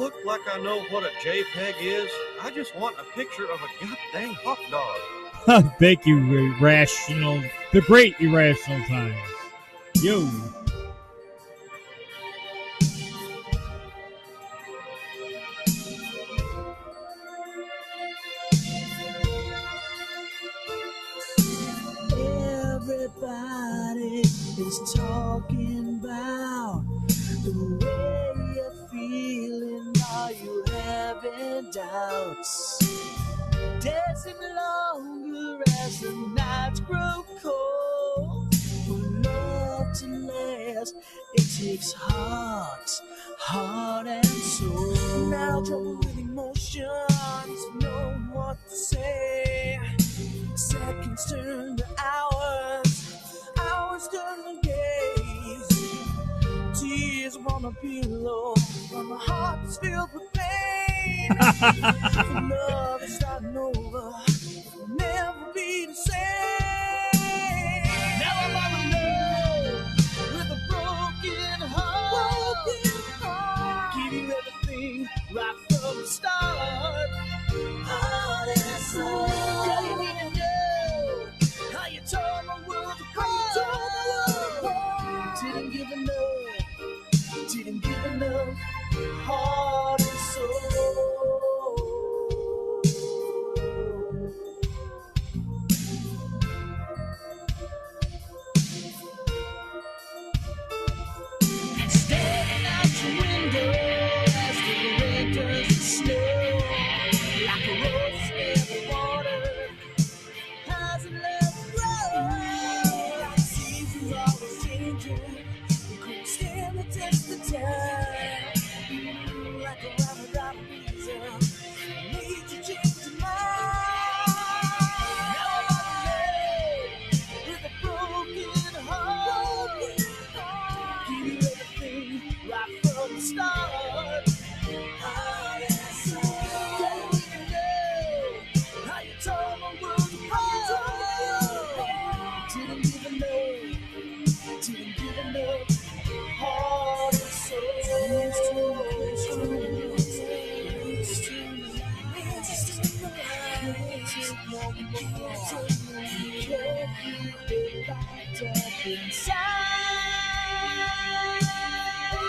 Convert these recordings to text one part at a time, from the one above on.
look like I know what a JPEG is? I just want a picture of a goddamn hot dog. Thank you, Irrational. The great Irrational Times. Yo. Everybody is talking about the way you're feeling. Are you having doubts? Dancing longer as the nights grow cold. For love to last, it takes heart and soul. Now trouble with emotions, know what to say. Seconds turn to hours, hours turn to days. Tears upon a pillow, when my heart is filled with pain. Love is starting over, will never be the same. Now I'm all alone with a broken heart. Give you everything right from the start. Heart and soul. Girl, you need to know how you tore my world apart. Didn't give enough heart and soul. Staring out your window as the rain turns to snow, like a rose in the water, hasn't let grow. Like seasons always changing, you couldn't stand the test of time. Like a rubber without reason, made you change your mind. Now I'm alone with a broken heart. Give you everything right from the start. Heart and soul. Don't even know how you tore my world apart. Didn't give enough heart and soul.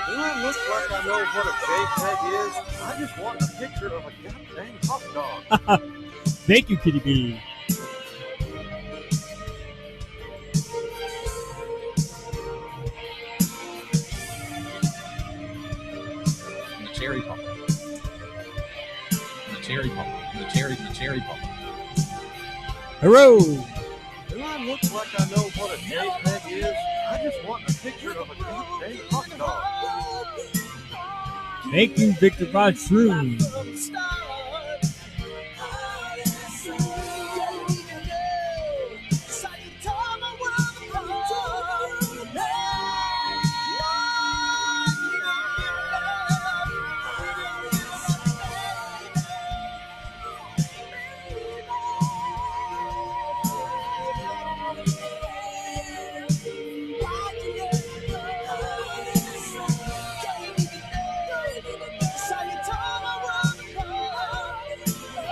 Do I look like I know what a JPEG is? I just want a picture of a goddamn hot dog. Thank you, Kitty B. The cherry pump. The cherry pump. The cherry pump. Hello. Do I look like I know what a JPEG is? I just want a picture of a goddamn hot dog. Thank you, Victor Von Shroom.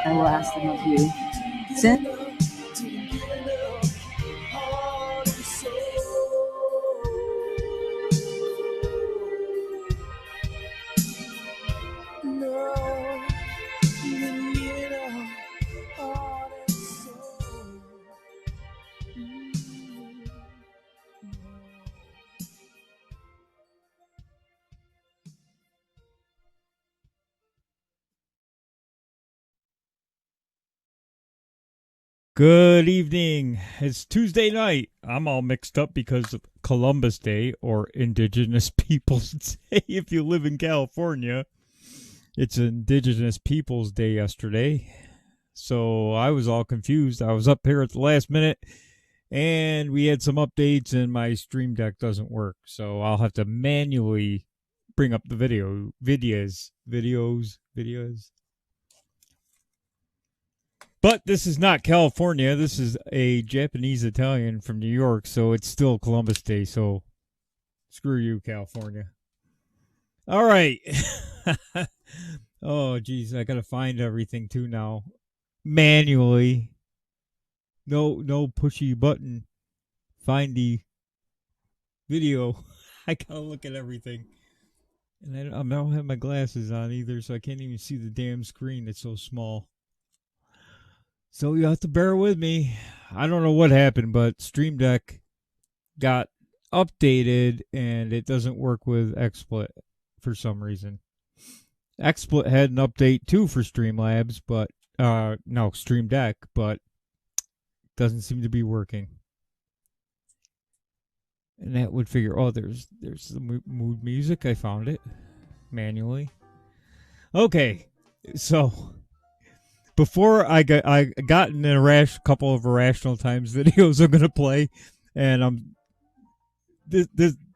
I will ask them of you. Sin? Good evening. It's Tuesday night. I'm all mixed up because of Columbus Day, or Indigenous Peoples Day if you live in California. It's Indigenous Peoples Day yesterday. So I was all confused. I was up here at the last minute and we had some updates and my Stream Deck doesn't work. So I'll have to manually bring up the videos. But this is not California. This is a Japanese Italian from New York, so it's still Columbus Day, so screw you, California. All right. Oh, geez, I gotta find everything too now. Manually. No pushy button. Find the video. I gotta look at everything. And I don't have my glasses on either, so I can't even see the damn screen. It's so small. So you have to bear with me. I don't know what happened, but Stream Deck got updated and it doesn't work with XSplit for some reason. XSplit had an update too for Streamlabs, but no, Stream Deck, but doesn't seem to be working. And that would figure, oh, there's the mood music. I found it manually. Okay, so before I got in a couple of Irrational Times videos I'm gonna play, and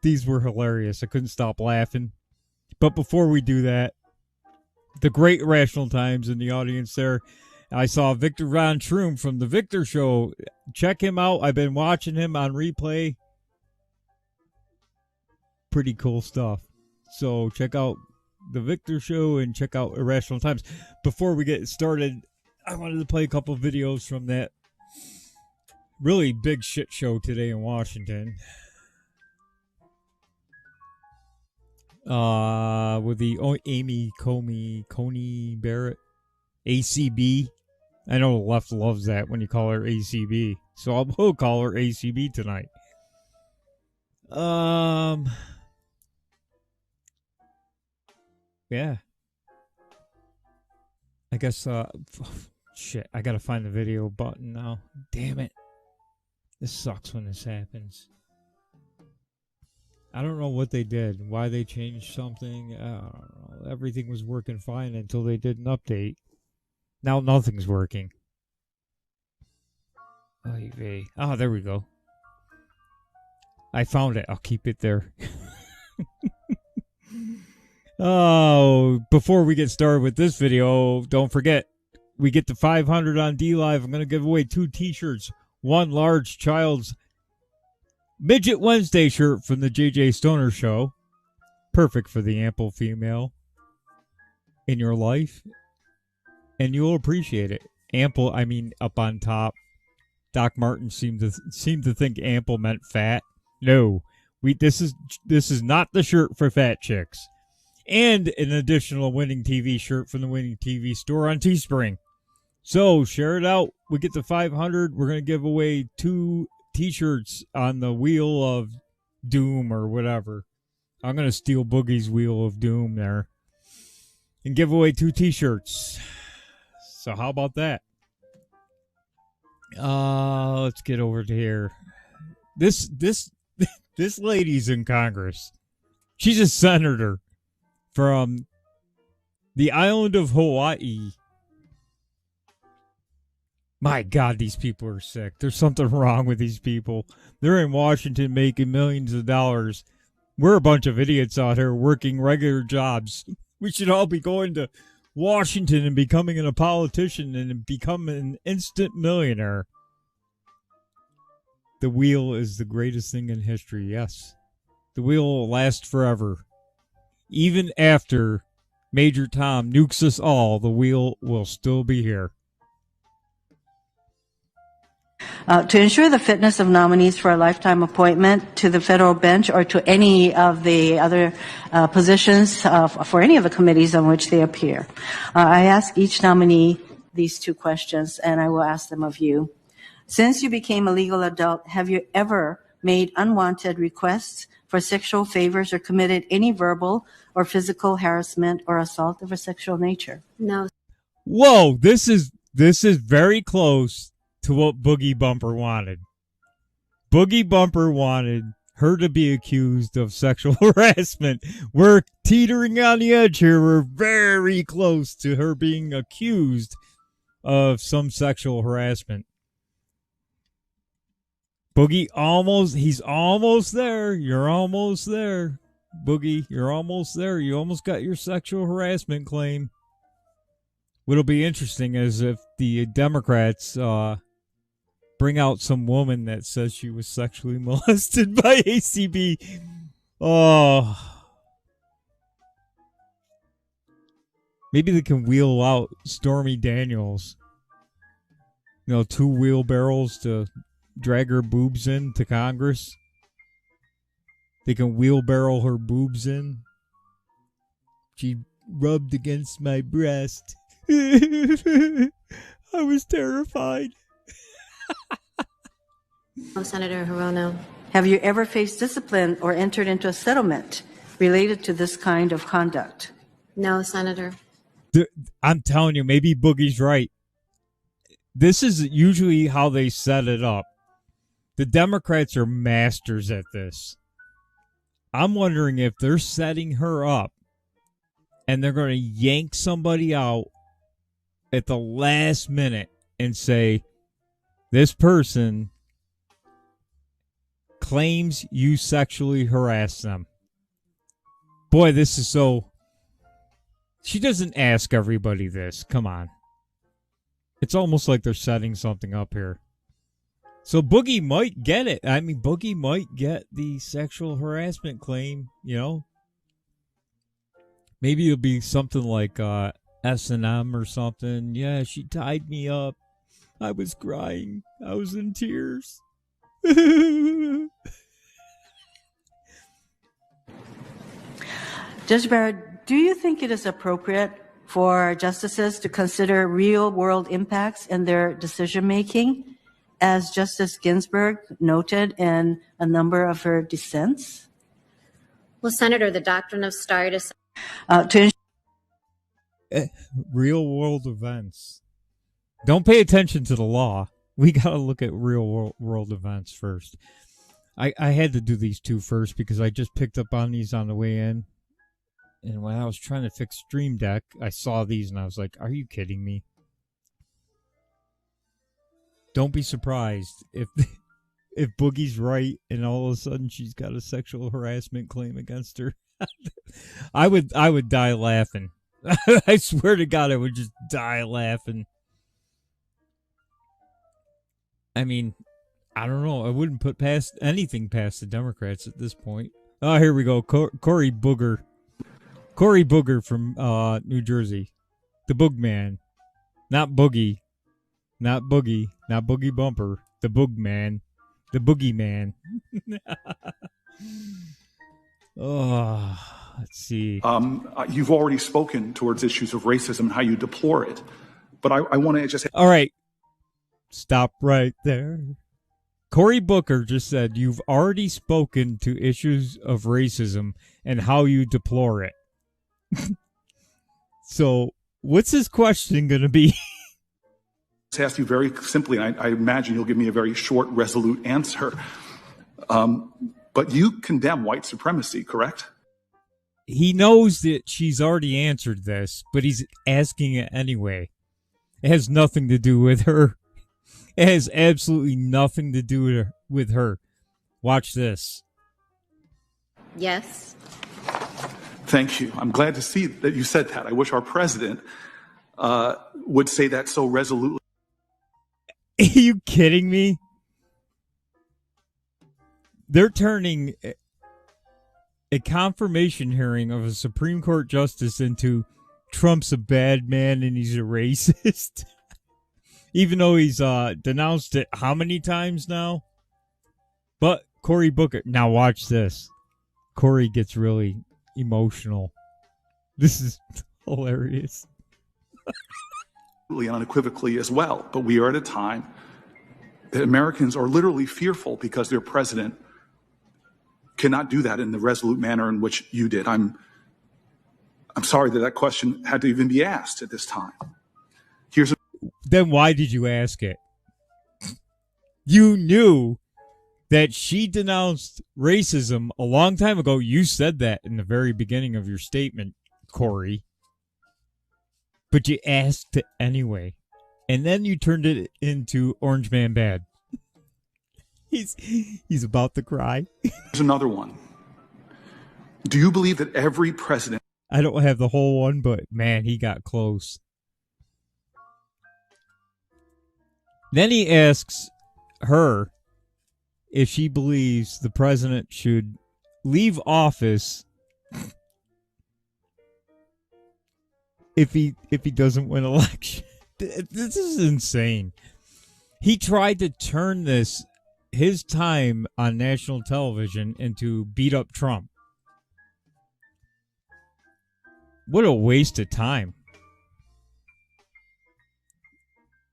these were hilarious. I couldn't stop laughing. But before we do that, the great Irrational Times in the audience there, I saw Victor Von Troom from The Victor Show. Check him out. I've been watching him on replay. Pretty cool stuff. So check out The Victor Show and check out Irrational Times. Before we get started, I wanted to play a couple videos from that really big shit show today in Washington. With the Amy Coney Barrett, ACB. I know the left loves that when you call her ACB, so I'll call her ACB tonight. Yeah. I guess, shit, I gotta find the video button now. Damn it. This sucks when this happens. I don't know what they did, why they changed something. I don't know. Everything was working fine until they did an update. Now nothing's working. Oh, there we go. I found it. I'll keep it there. Oh, before we get started with this video, don't forget, we get to 500 on DLive. I'm going to give away 2 t-shirts. One large child's Midget Wednesday shirt from the JJ Stoner Show. Perfect for the ample female in your life. And you'll appreciate it. Ample, I mean up on top. Doc Martin seemed to think ample meant fat. No. This is not the shirt for fat chicks. And an additional Winning TV shirt from the Winning TV store on Teespring. So, share it out. We get to 500. We're going to give away 2 t-shirts on the Wheel of Doom or whatever. I'm going to steal Boogie's Wheel of Doom there. And give away 2 t-shirts. So, how about that? Let's get over to here. This lady's in Congress. She's a senator from the island of Hawaii. My God, these people are sick. There's something wrong with these people. They're in Washington making millions of dollars. We're a bunch of idiots out here working regular jobs. We should all be going to Washington and becoming a politician and become an instant millionaire. The wheel is the greatest thing in history, yes. The wheel will last forever. Even after Major Tom nukes us all, the wheel will still be here. To ensure the fitness of nominees for a lifetime appointment to the federal bench or to any of the other positions for any of the committees on which they appear, I ask each nominee these 2 questions, and I will ask them of you. Since you became a legal adult, have you ever made unwanted requests for sexual favors or committed any verbal or physical harassment or assault of a sexual nature? No. Whoa, this is very close to what Boogie Bumper wanted. Boogie Bumper wanted her to be accused of sexual harassment. We're teetering on the edge here. We're very close to her being accused of some sexual harassment. Boogie, he's almost there. You're almost there. Boogie, you're almost there. You almost got your sexual harassment claim. What'll be interesting is if the Democrats bring out some woman that says she was sexually molested by ACB. Oh. Maybe they can wheel out Stormy Daniels. 2 wheelbarrows to drag her boobs in to Congress. They can wheelbarrow her boobs in. She rubbed against my breast. I was terrified. Senator Hirono. Have you ever faced discipline or entered into a settlement related to this kind of conduct? No, Senator. I'm telling you, maybe Boogie's right. This is usually how they set it up. The Democrats are masters at this. I'm wondering if they're setting her up and they're going to yank somebody out at the last minute and say, this person claims you sexually harassed them. Boy, this is so... She doesn't ask everybody this. Come on. It's almost like they're setting something up here. So Boogie might get it. I mean, Boogie might get the sexual harassment claim, Maybe it'll be something like S&M or something. Yeah, she tied me up. I was crying. I was in tears. Judge Barrett, do you think it is appropriate for justices to consider real-world impacts in their decision-making, as Justice Ginsburg noted in a number of her dissents? Well, Senator, the doctrine of stare decisis. Real-world events. Don't pay attention to the law. We got to look at real-world events first. I had to do these two first because I just picked up on these on the way in. And when I was trying to fix Stream Deck, I saw these and I was like, are you kidding me? Don't be surprised if Boogie's right and all of a sudden she's got a sexual harassment claim against her. I would die laughing. I swear to God, I would just die laughing. I mean, I don't know. I wouldn't put anything past the Democrats at this point. Oh, here we go. Cory Booger. Cory Booger from New Jersey. The Boogman. Not Boogie. Not Boogie. Not Boogie Bumper. The Boogman. The Boogeyman. Oh, let's see. You've already spoken towards issues of racism and how you deplore it. But I want to just... All right. Stop right there. Cory Booker just said you've already spoken to issues of racism and how you deplore it. So, what's his question going to be? To ask you very simply, and I imagine you'll give me a very short, resolute answer. But you condemn white supremacy, correct? He knows that she's already answered this, but he's asking it anyway. It has nothing to do with her. It has absolutely nothing to do with her. Watch this. Yes. Thank you. I'm glad to see that you said that. I wish our president would say that so resolutely. Are you kidding me? They're turning a confirmation hearing of a Supreme Court justice into Trump's a bad man and he's a racist. Even though he's denounced it how many times now? But Cory Booker. Now watch this. Cory gets really emotional. This is hilarious. Unequivocally as well. But we are at a time that Americans are literally fearful because their president cannot do that in the resolute manner in which you did. I'm sorry that question had to even be asked at this time. Then why did you ask it? You knew that she denounced racism a long time ago. You said that in the very beginning of your statement, Cory. But you asked it anyway. And then you turned it into Orange Man Bad. He's about to cry. Here's another one. Do you believe that every president... I don't have the whole one, but man, he got close. Then he asks her if she believes the president should leave office if he doesn't win election. This is insane. He tried to turn his time on national television into beat up Trump. What a waste of time.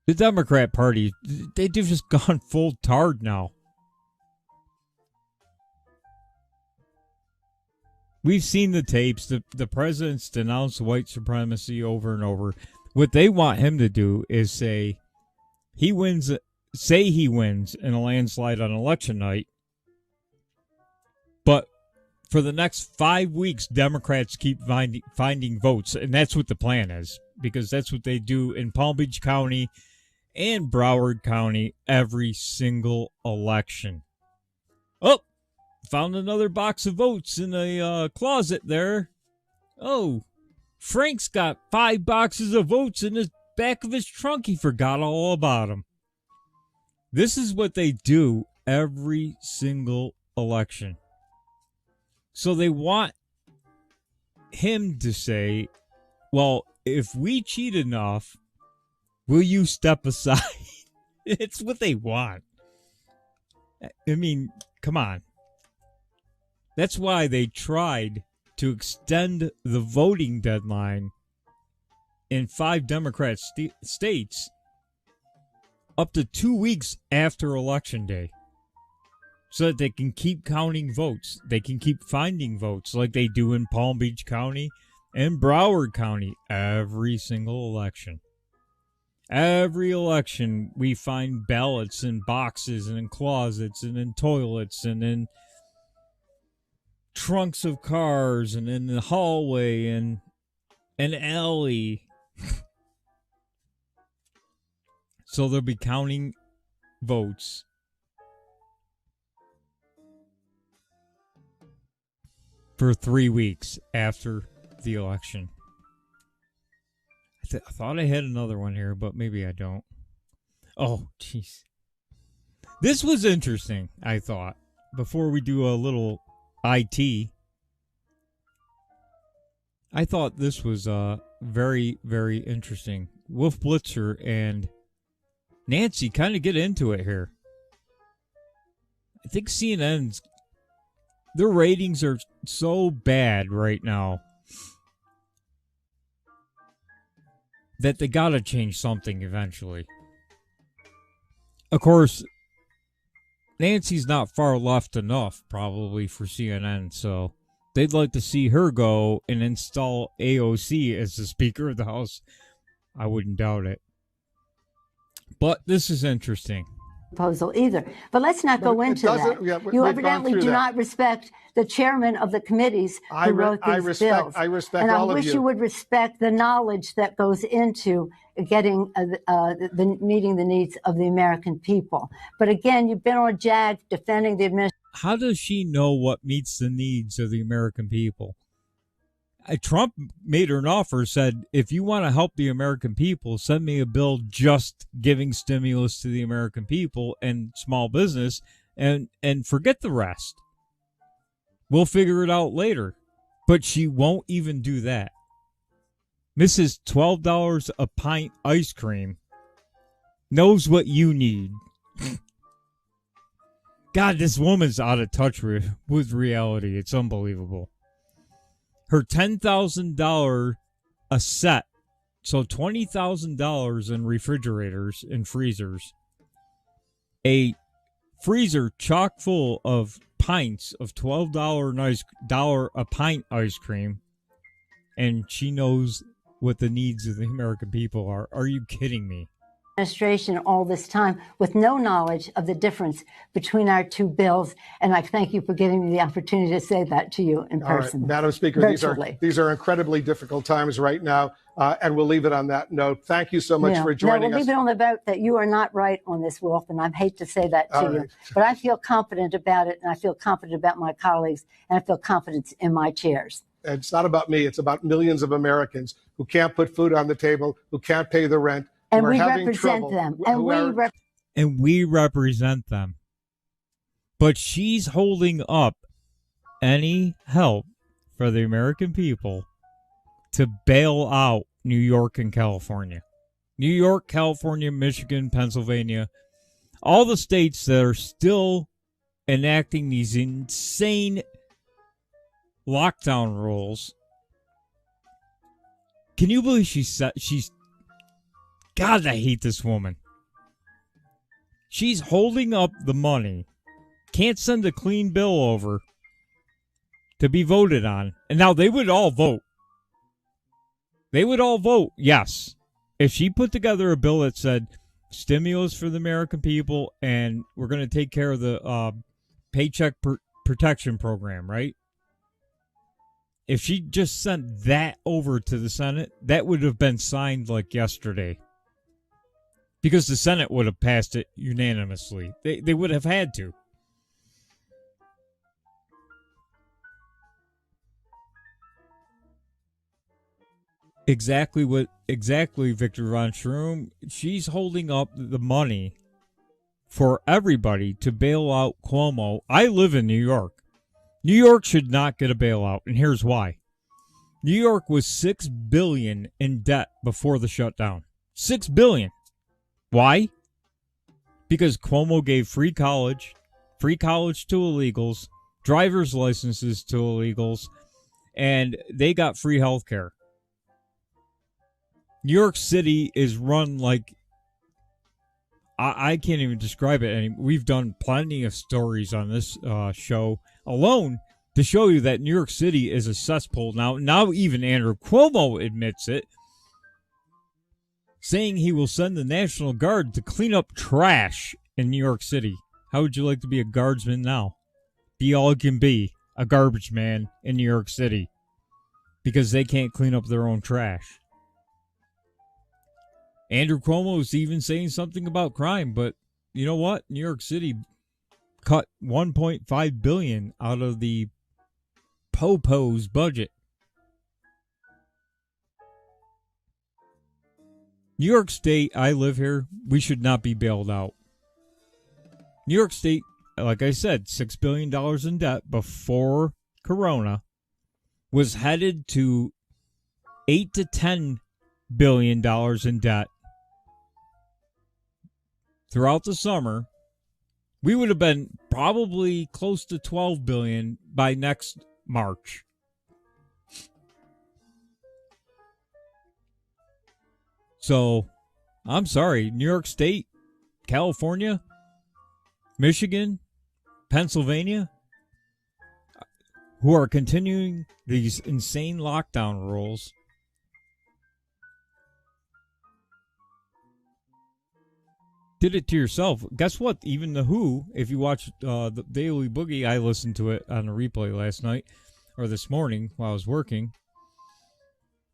The Democrat Party, they've just gone full tard now. We've seen the tapes. The president's denounced white supremacy over and over. What they want him to do is say he wins in a landslide on election night, but for the next 5 weeks, Democrats keep finding votes, and that's what the plan is, because that's what they do in Palm Beach County and Broward County every single election. Oh, found another box of votes in a closet there. Oh, Frank's got 5 boxes of votes in the back of his trunk. He forgot all about them. This is what they do every single election. So they want him to say, well, if we cheat enough, will you step aside? It's what they want. I mean, come on. That's why they tried to extend the voting deadline in 5 Democrat states up to 2 weeks after Election Day, so that they can keep counting votes. They can keep finding votes like they do in Palm Beach County and Broward County every single election. Every election, we find ballots in boxes and in closets and in toilets and in trunks of cars and in the hallway and an alley. So they'll be counting votes for 3 weeks after the election. I thought I had another one here, but maybe I don't. Oh, jeez. This was interesting, I thought. Before we do a little IT, I thought this was very, very interesting. Wolf Blitzer and Nancy kind of get into it here. I think CNN's, their ratings are so bad right now that they gotta change something eventually. Of course, Nancy's not far left enough probably for CNN, so they'd like to see her go and install AOC as the Speaker of the House. I wouldn't doubt it. But this is interesting. Proposal either. But let's not go into that. Yeah, You we've evidently gone do through that. not respect the chairman of the committees who wrote these bills. I respect and I all of wish you. you would respect the knowledge that goes into getting meeting the needs of the American people. But again, you've been on JAG defending the administration. How does she know what meets the needs of the American people? Trump made her an offer, said, if you want to help the American people, send me a bill just giving stimulus to the American people and small business and forget the rest. We'll figure it out later. But she won't even do that. Mrs. $12 a pint ice cream knows what you need. God, this woman's out of touch with reality. It's unbelievable. Her $10,000 a set, so $20,000 in refrigerators and freezers, a freezer chock full of pints of $12 a pint ice cream, and she knows what the needs of the American people are. Are you kidding me? Administration all this time with no knowledge of the difference between our two bills. And I thank you for giving me the opportunity to say that to you in person. All right, Madam Speaker, these are incredibly difficult times right now, and we'll leave it on that note. Thank you so much for joining we'll us. leave it on the vote that you are not right on this, Wolf, and I hate to say that to you, but I feel confident about it, and I feel confident about my colleagues, and I feel confidence in my chairs. And it's not about me. It's about millions of Americans who can't put food on the table, who can't pay the rent, and who are we having represent trouble, them. And we represent them. But she's holding up any help for the American people to bail out New York and California. New York, California, Michigan, Pennsylvania, all the states that are still enacting these insane lockdown rules. Can you believe she's God, I hate this woman. She's holding up the money, can't send a clean bill over to be voted on. And now they would all vote. They would all vote, yes. If she put together a bill that said stimulus for the American people and we're going to take care of the paycheck protection program, right? If she just sent that over to the Senate, that would have been signed like yesterday. Because the Senate would have passed it unanimously. They would have had to. Exactly, Victor Von Schroom. She's holding up the money for everybody to bail out Cuomo. I live in New York. New York should not get a bailout, and here's why. New York was $6 billion in debt before the shutdown. $6 billion. Why? Because Cuomo gave free college to illegals, driver's licenses to illegals, and they got free health care. New York City is run like, I can't even describe it. We've done plenty of stories on this show alone to show you that New York City is a cesspool. Now even Andrew Cuomo admits it, saying he will send the National Guard to clean up trash in New York City. How would you like to be a guardsman now? Be all you can be, a garbage man in New York City, because they can't clean up their own trash. Andrew Cuomo is even saying something about crime, but you know what? New York City cut $1.5 billion out of the Popo's budget. New York State, I live here, we should not be bailed out. New York State, like I said, $6 billion in debt before Corona, was headed to $8 to $10 billion in debt throughout the summer. We would have been probably close to $12 billion by next March. So, I'm sorry, New York State, California, Michigan, Pennsylvania, who are continuing these insane lockdown rules, did it to yourself. Guess what? Even The Who, if you watch the Daily Boogie, I listened to it on a replay last night, or this morning while I was working.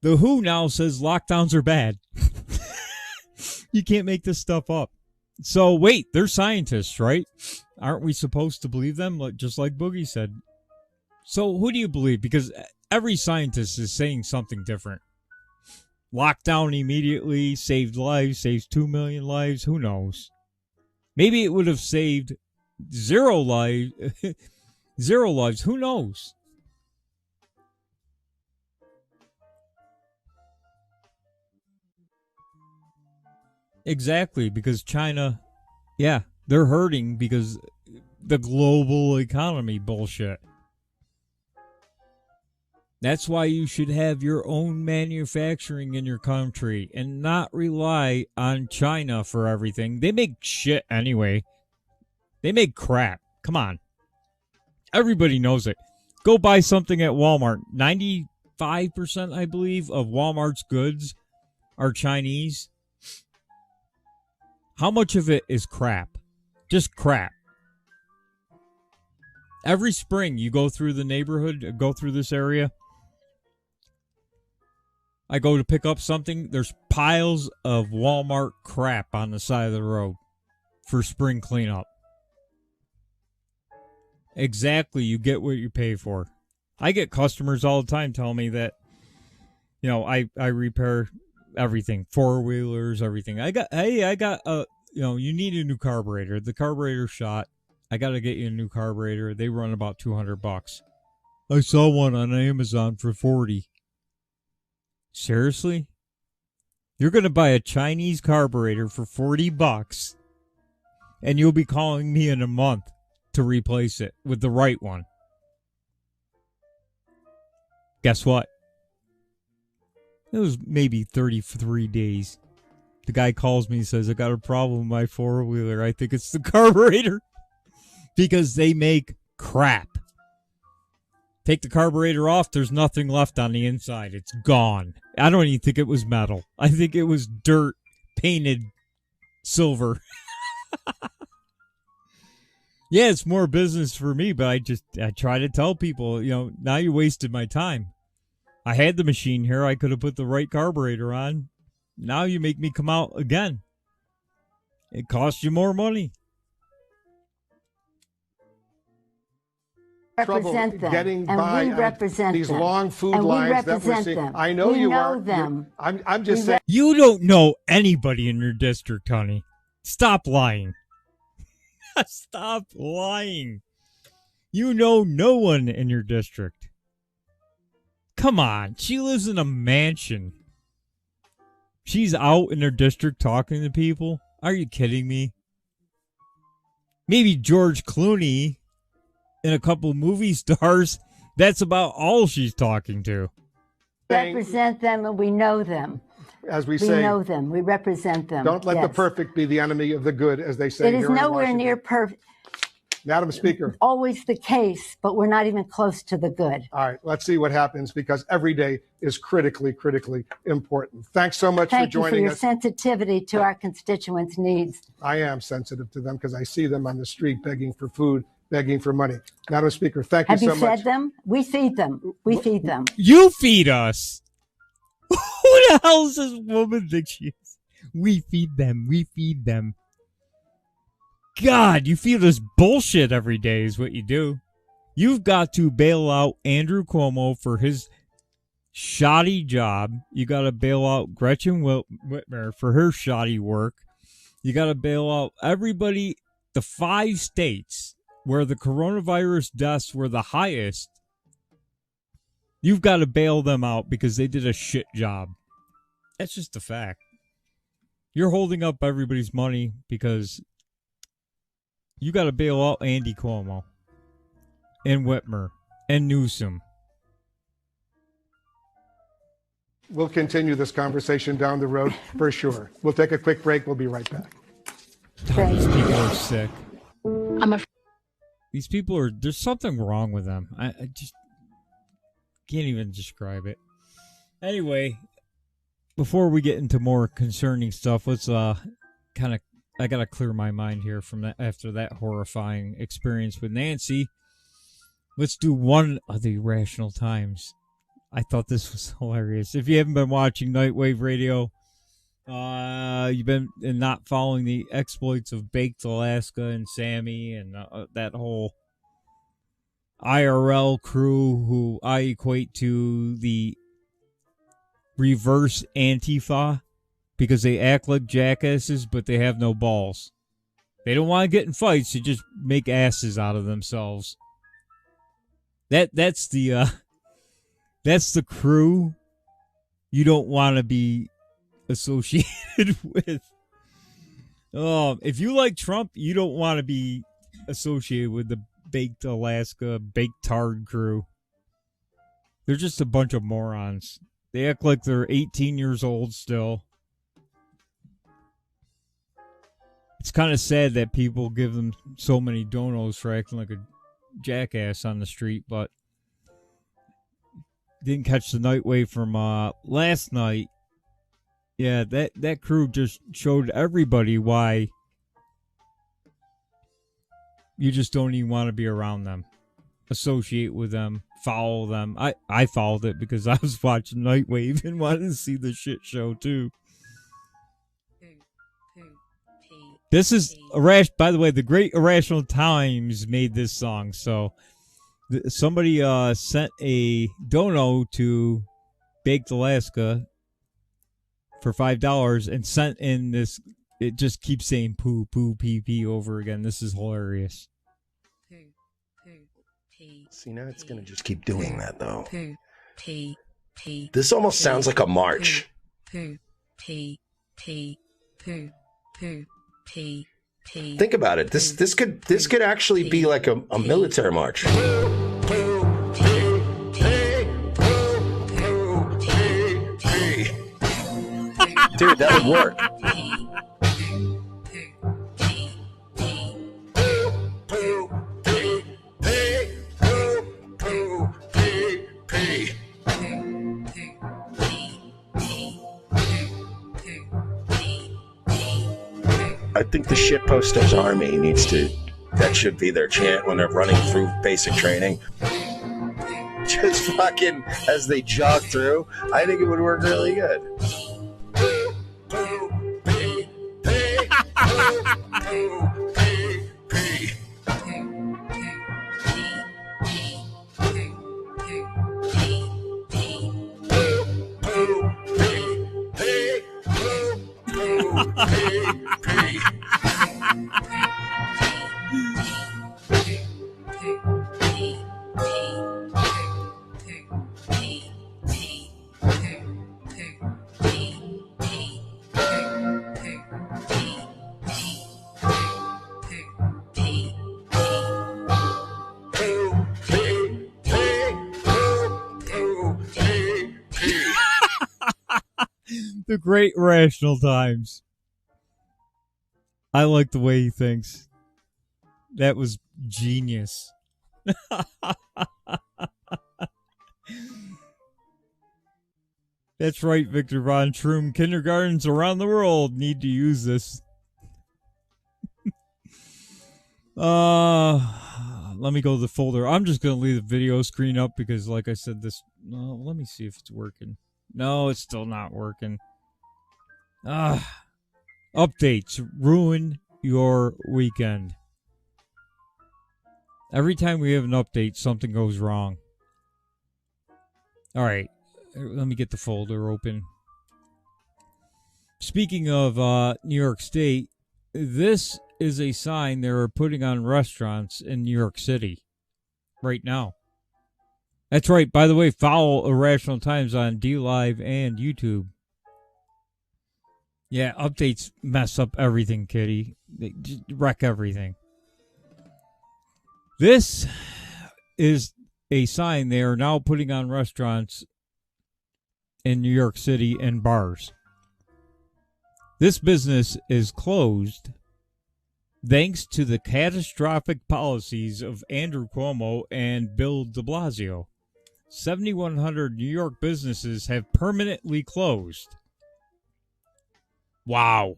The Who now says lockdowns are bad. You can't make this stuff up. So wait, they're scientists, right? Aren't we supposed to believe them? Just like Boogie said. So who do you believe? Because every scientist is saying something different. Lockdown immediately saved lives, saves 2 million lives. Who knows? Maybe it would have saved 0 lives. 0 lives. Who knows? Exactly, because China, yeah, they're hurting because the global economy bullshit. That's why you should have your own manufacturing in your country and not rely on China for everything. They make shit anyway. They make crap. Come on. Everybody knows it. Go buy something at Walmart. 95%, I believe, of Walmart's goods are Chinese. How much of it is crap? Just crap. Every spring you go through the neighborhood, go through this area. I go to pick up something. There's piles of Walmart crap on the side of the road for spring cleanup. Exactly. You get what you pay for. I get customers all the time telling me that, you know, I repair everything, 4-wheelers, everything. I got you need a new carburetor. The carburetor shot. I got to get you a new carburetor. They run about $200. I saw one on Amazon for $40. Seriously? You're going to buy a Chinese carburetor for $40, and you'll be calling me in a month to replace it with the right one. Guess what? It was maybe 33 days. The guy calls me and says, I got a problem with my four-wheeler. I think it's the carburetor. Because they make crap. Take the carburetor off, there's nothing left on the inside. It's gone. I don't even think it was metal. I think it was dirt painted silver. Yeah, it's more business for me, but I try to tell people, now you wasted my time. I had the machine here. I could have put the right carburetor on. Now you make me come out again. It costs you more money. Represent them, getting and by we represent these them. long food and lines we represent that we're seeing. them. I know we you know are. them. I'm just saying. You don't know anybody in your district, honey. Stop lying. Stop lying. You know no one in your district. Come on. She lives in a mansion. She's out in her district talking to people. Are you kidding me? Maybe George Clooney and a couple movie stars. That's about all she's talking to. Represent them, and we know them. As we We say, know them. We represent them. don't let the Yes. perfect be the enemy of the good, as they say It is here in nowhere Washington. near perfect. Madam Speaker. Always the case, but we're not even close to the good. All right, let's see what happens, because every day is critically, critically important. Thanks so much Thank for you for joining your us. sensitivity to our constituents' needs. I am sensitive to them because I see them on the street begging for food, begging for money. Madam Speaker, thank you Have so you much. fed them? We feed them. We feed them. You feed us. Who the hell does this woman think she is? We feed them. We feed them. God, you feed us bullshit every day is what you do. You've got to bail out Andrew Cuomo for his shoddy job. You got to bail out Gretchen Whitmer for her shoddy work. You got to bail out everybody, the 5 states where the coronavirus deaths were the highest. You've got to bail them out because they did a shit job. That's just a fact. You're holding up everybody's money because you got to bail out Andy Cuomo and Whitmer and Newsom. We'll continue this conversation down the road for sure. We'll take a quick break. We'll be right back. These people are sick. These people are, there's something wrong with them. I just can't even describe it. Anyway, before we get into more concerning stuff, let's I gotta clear my mind here from that after that horrifying experience with Nancy. Let's do one of the Irrational Times. I thought this was hilarious. If you haven't been watching Nightwave Radio, you've been not following the exploits of Baked Alaska and Sammy and that whole IRL crew who I equate to the reverse Antifa because they act like jackasses, but they have no balls. They don't want to get in fights. They just make asses out of themselves. That's the crew you don't want to be associated with. If you like Trump, you don't want to be associated with the Baked Alaska, Baked Tard crew. They're just a bunch of morons. They act like they're 18 years old still. It's kind of sad that people give them so many donos for acting like a jackass on the street, but didn't catch the Nightwave from last night. Yeah, that crew just showed everybody why you just don't even want to be around them, associate with them, follow them. I followed it because I was watching Nightwave and wanted to see the shit show too. This is by the way, the Great Irrational Times made this song. So somebody sent a dono to Baked Alaska for $5 and sent in this. It just keeps saying poo, poo, pee, pee over again. This is hilarious. See, now it's going to just keep doing that, though. This almost sounds like a march. P, poo, poo, P. Think about it. This could actually be like a military march. Dude, that would work. I think the shitposters army needs to, that should be their chant when they're running through basic training. Just fucking as they jog through, I think it would work really good. The great Rational Times. I like the way he thinks. That was genius. That's right, Victor Von Troom. Kindergartens around the world need to use this. Let me go to the folder. I'm just going to leave the video screen up because, like I said, this... let me see if it's working. No, it's still not working. Updates ruin your weekend. Every time we have an update, something goes wrong. Alright, let me get the folder open. Speaking of New York State, this is a sign they're putting on restaurants in New York City right now. That's right. By the way, follow Irrational Times on DLive and YouTube. Yeah, updates mess up everything, kitty. They just wreck everything. This is a sign they are now putting on restaurants in New York City and bars. This business is closed thanks to the catastrophic policies of Andrew Cuomo and Bill de Blasio. 7,100 New York businesses have permanently closed. Wow.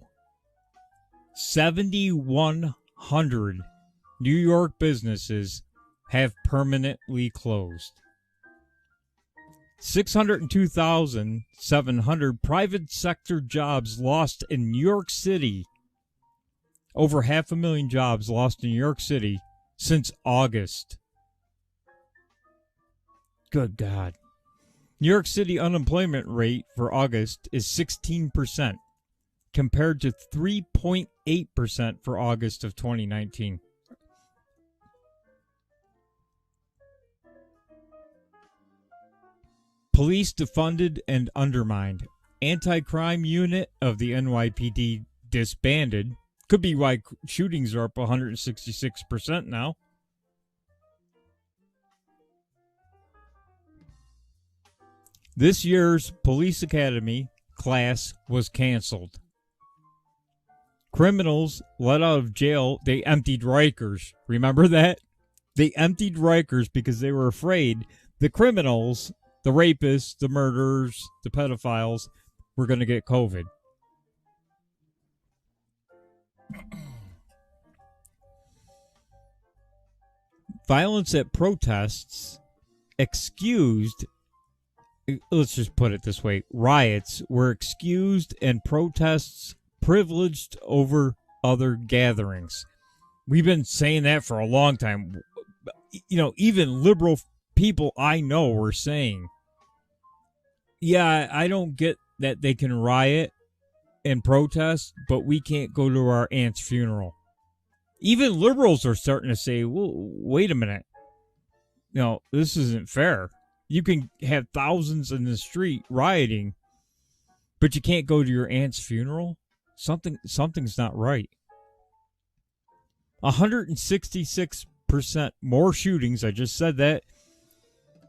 7,100 New York businesses have permanently closed. 602,700 private sector jobs lost in New York City. Over 500,000 jobs lost in New York City since August. Good God. New York City unemployment rate for August is 16%, compared to 3.8% for August of 2019. Police defunded and undermined. Anti-crime unit of the NYPD disbanded. Could be why shootings are up 166% now. This year's police academy class was canceled. Criminals let out of jail, they emptied Rikers. Remember that? They emptied Rikers because they were afraid the criminals, the rapists, the murderers, the pedophiles, were going to get COVID. Violence at protests excused. Let's just put it this way. Riots were excused and protests privileged over other gatherings. We've been saying that for a long time. You know, even liberal people I know were saying, yeah, I don't get that they can riot and protest, but we can't go to our aunt's funeral. Even liberals are starting to say, well, wait a minute. No, this isn't fair. You can have thousands in the street rioting, but you can't go to your aunt's funeral? Something's not right. 166% more shootings, I just said that,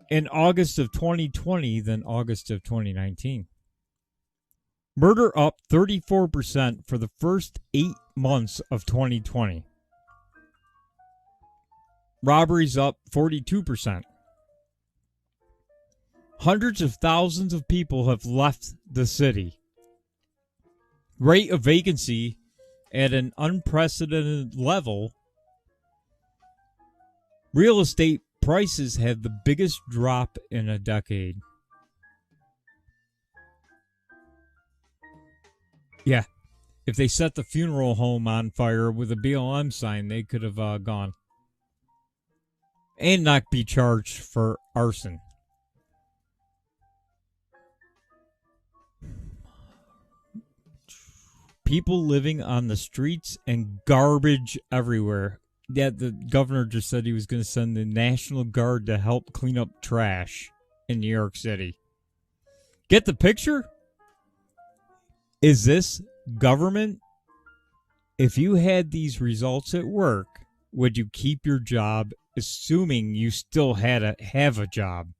in August of 2020 than August of 2019. Murder up 34% for the first 8 months of 2020. Robberies up 42%. Hundreds of thousands of people have left the city. Rate of vacancy at an unprecedented level. Real estate prices have the biggest drop in a decade. Yeah, if they set the funeral home on fire with a BLM sign, they could have gone. And not be charged for arson. People living on the streets and garbage everywhere. Yeah, the governor just said he was going to send the National Guard to help clean up trash in New York City. Get the picture? Is this government? If you had these results at work, would you keep your job, assuming you still have a job?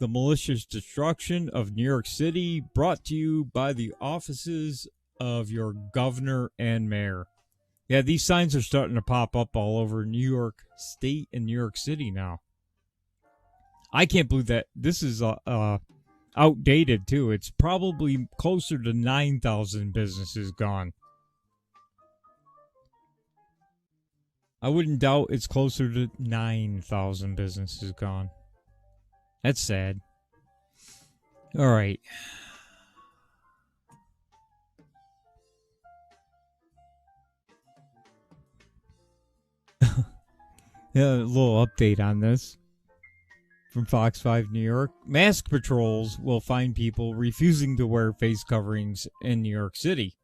The malicious destruction of New York City, brought to you by the offices of your governor and mayor. Yeah, these signs are starting to pop up all over New York State and New York City now. I can't believe that this is outdated, too. It's probably closer to 9,000 businesses gone. I wouldn't doubt it's closer to 9,000 businesses gone. That's sad. All right. Yeah, a little update on this from Fox 5 New York. Mask patrols will find people refusing to wear face coverings in New York City.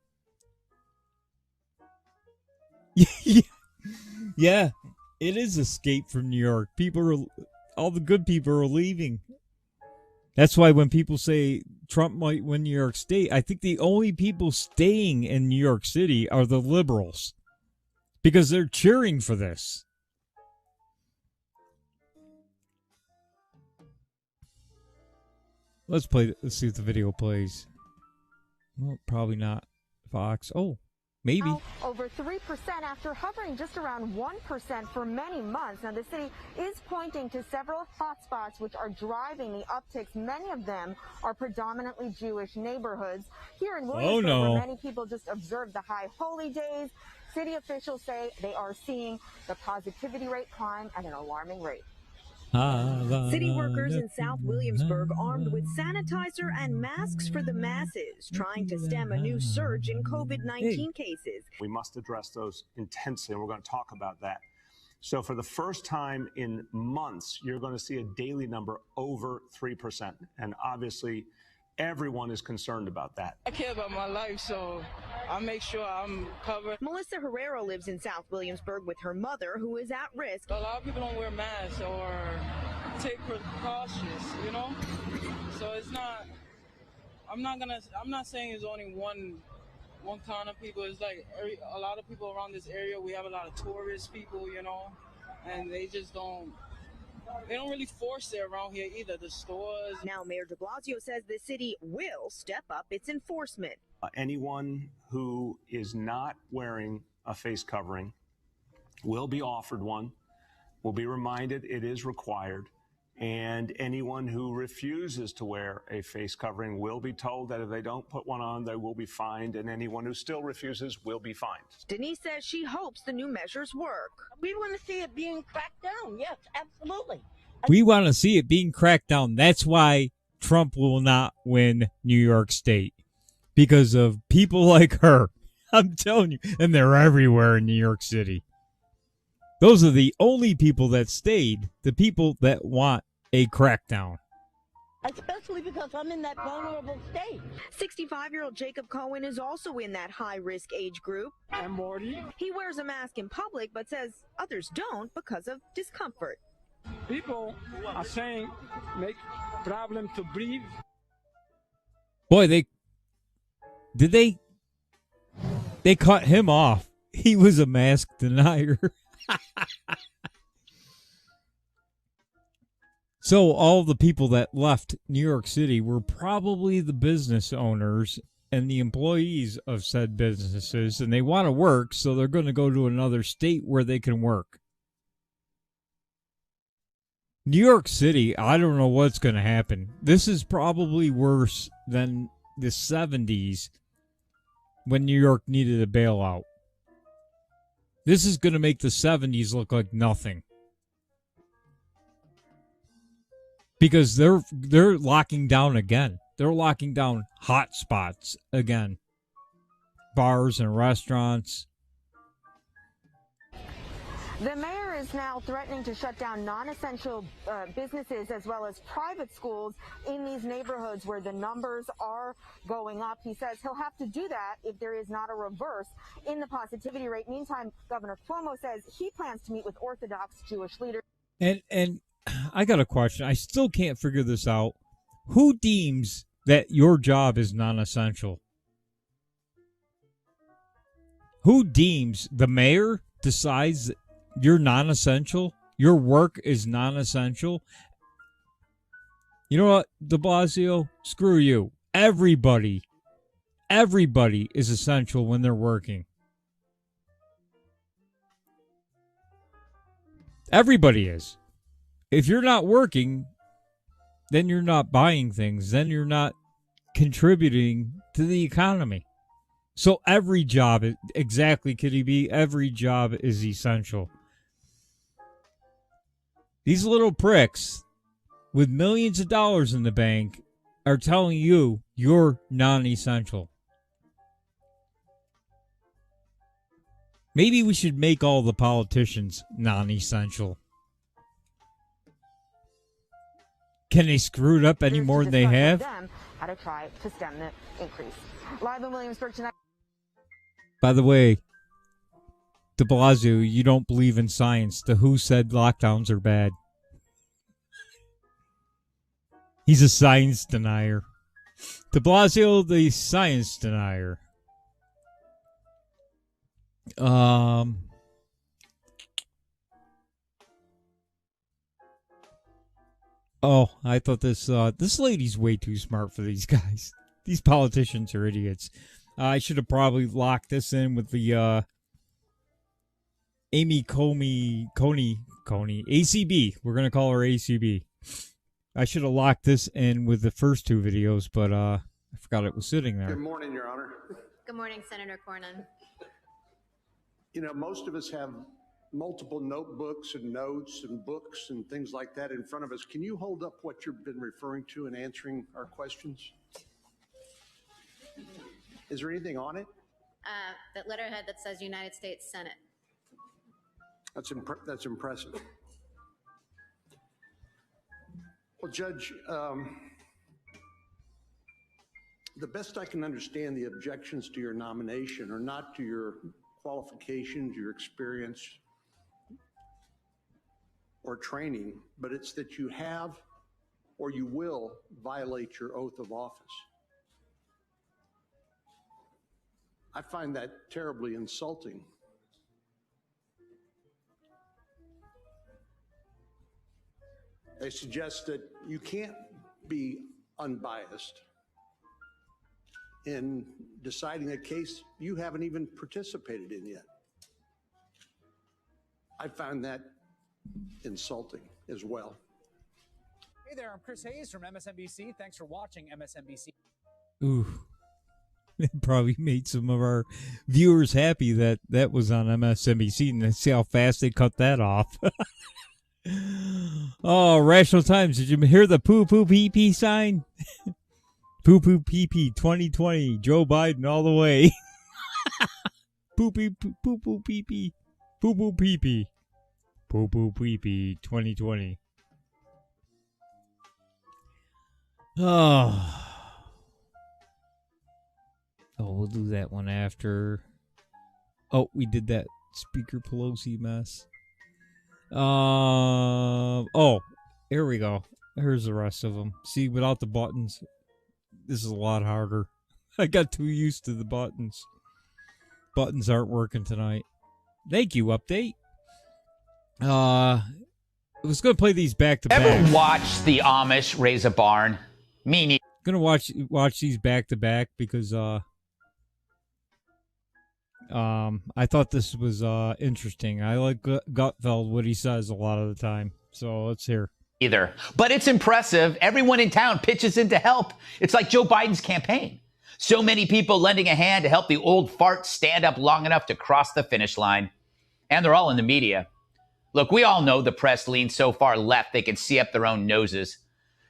Yeah, it is escape from New York. All the good people are leaving. That's why when people say Trump might win New York State, I think the only people staying in New York City are the liberals. Because they're cheering for this. Let's see if the video plays. Well, probably not Fox. Oh, maybe. Over 3% after hovering just around 1% for many months. Now, the city is pointing to several hotspots which are driving the upticks. Many of them are predominantly Jewish neighborhoods. Here in Williamsburg, where many people just observe the high holy days, city officials say they are seeing the positivity rate climb at an alarming rate. City workers in South Williamsburg armed with sanitizer and masks for the masses, trying to stem a new surge in COVID-19 cases. We must address those intensely, and we're going to talk about that. So for the first time in months, you're going to see a daily number over 3%. And obviously, everyone is concerned about that. I care about my life, so I make sure I'm covered. Melissa Herrera lives in South Williamsburg with her mother, who is at risk. A lot of people don't wear masks or take precautions, you know? So it's not, I'm not saying it's only one kind of people. It's like a lot of people around this area. We have a lot of tourist people, you know, and they just don't really force it around here either, the stores. Now Mayor de Blasio says the city will step up its enforcement. Anyone who is not wearing a face covering will be offered one, will be reminded it is required, and anyone who refuses to wear a face covering will be told that if they don't put one on, they will be fined, and anyone who still refuses will be fined. Denise says she hopes the new measures work. We want to see it being cracked down. Yes, absolutely. We want to see it being cracked down. That's why Trump will not win New York State. Because of people like her. I'm telling you. And they're everywhere in New York City. Those are the only people that stayed. The people that want a crackdown. Especially because I'm in that vulnerable state. 65-year-old Jacob Cohen is also in that high-risk age group. I'm Morty. He wears a mask in public, but says others don't because of discomfort. People are saying make problem to breathe. Boy, they cut him off. He was a mask denier. So all the people that left New York City were probably the business owners and the employees of said businesses, and they want to work, so they're going to go to another state where they can work. New York City, I don't know what's going to happen. This is probably worse than the 70s when New York needed a bailout. This is going to make the 70s look like nothing. Because they're locking down again. They're locking down hot spots again. Bars and restaurants. The mayor is now threatening to shut down non-essential businesses as well as private schools in these neighborhoods where the numbers are going up. He says he'll have to do that if there is not a reverse in the positivity rate. Meantime, Governor Cuomo says he plans to meet with Orthodox Jewish leaders. And I got a question. I still can't figure this out. Who deems that your job is non-essential? Who deems? The mayor decides that you're non-essential? Your work is non-essential? You know what, de Blasio? Screw you. Everybody is essential when they're working. Everybody is. If you're not working, then you're not buying things. Then you're not contributing to the economy. So every job, exactly, Kitty B, every job is essential. These little pricks with millions of dollars in the bank are telling you you're non-essential. Maybe we should make all the politicians non-essential. Can they screw it up any more than they have? Them how to try to stem the increase. Live in Williamsburg tonight. By the way, de Blasio, you don't believe in science. The WHO said lockdowns are bad. He's a science denier. De Blasio, the science denier. Oh, I thought this lady's way too smart for these guys. These politicians are idiots. I should have probably locked this in with the Amy Coney, ACB. We're going to call her ACB. I should have locked this in with the first two videos, but I forgot it was sitting there. Good morning, Your Honor. Good morning, Senator Cornyn. You know, most of us have multiple notebooks and notes and books and things like that in front of us. Can you hold up what you've been referring to in answering our questions? Is there anything on it? That letterhead that says United States Senate. That's impressive. Well, Judge, the best I can understand, the objections to your nomination are not to your qualifications, your experience, or training, but it's that you have or you will violate your oath of office. I find that terribly insulting. They suggest that you can't be unbiased in deciding a case you haven't even participated in yet. I find that insulting as well. Hey there, I'm Chris Hayes from MSNBC. Thanks for watching MSNBC. Ooh. It probably made some of our viewers happy that that was on MSNBC, and see how fast they cut that off. Oh, Rational Times, did you hear the poo-poo pee-pee sign? Poo-poo pee-pee 2020, Joe Biden all the way. Poo-poo pee-pee, poo-poo pee-pee. Poo-poo pee-pee 2020. Oh, we'll do that one after. Oh, we did that Speaker Pelosi mess. Oh, here we go. Here's the rest of them. See, without the buttons. This is a lot harder. I got too used to the buttons. Buttons aren't working tonight. Thank you, update. I was going to play these back to back. Ever watch the Amish raise a barn? Me neither. Gonna watch these back to back because I thought this was interesting. I like Gutfeld, what he says a lot of the time. So let's hear. Either. But it's impressive. Everyone in town pitches in to help. It's like Joe Biden's campaign. So many people lending a hand to help the old fart stand up long enough to cross the finish line. And they're all in the media. Look, we all know the press leans so far left they can see up their own noses.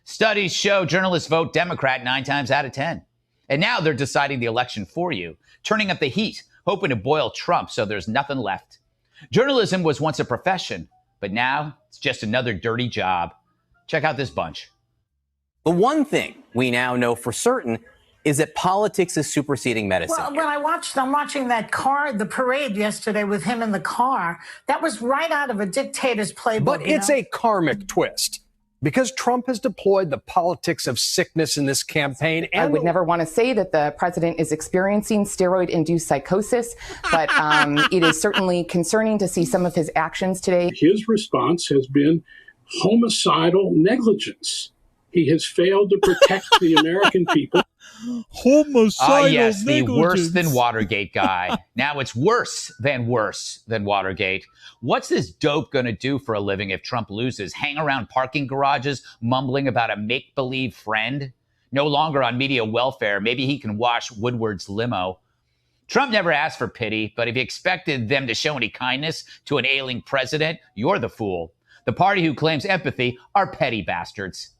Studies show journalists vote Democrat 9 times out of 10. And now they're deciding the election for you, turning up the heat, hoping to boil Trump so there's nothing left. Journalism was once a profession, but now it's just another dirty job. Check out this bunch. The one thing we now know for certain is that politics is superseding medicine. Well, when I'm watching the parade yesterday with him in the car, that was right out of a dictator's playbook. But it's a karmic twist. Because Trump has deployed the politics of sickness in this campaign. And I would never want to say that the president is experiencing steroid-induced psychosis, but it is certainly concerning to see some of his actions today. His response has been homicidal negligence. He has failed to protect the American people. Homicidal yes, the negligence. worse than Watergate guy. Now it's worse than Watergate. What's this dope going to do for a living if Trump loses? Hang around parking garages mumbling about a make-believe friend? No longer on media welfare. Maybe he can wash Woodward's limo. Trump never asked for pity, but if he expected them to show any kindness to an ailing president, you're the fool. The party who claims empathy are petty bastards.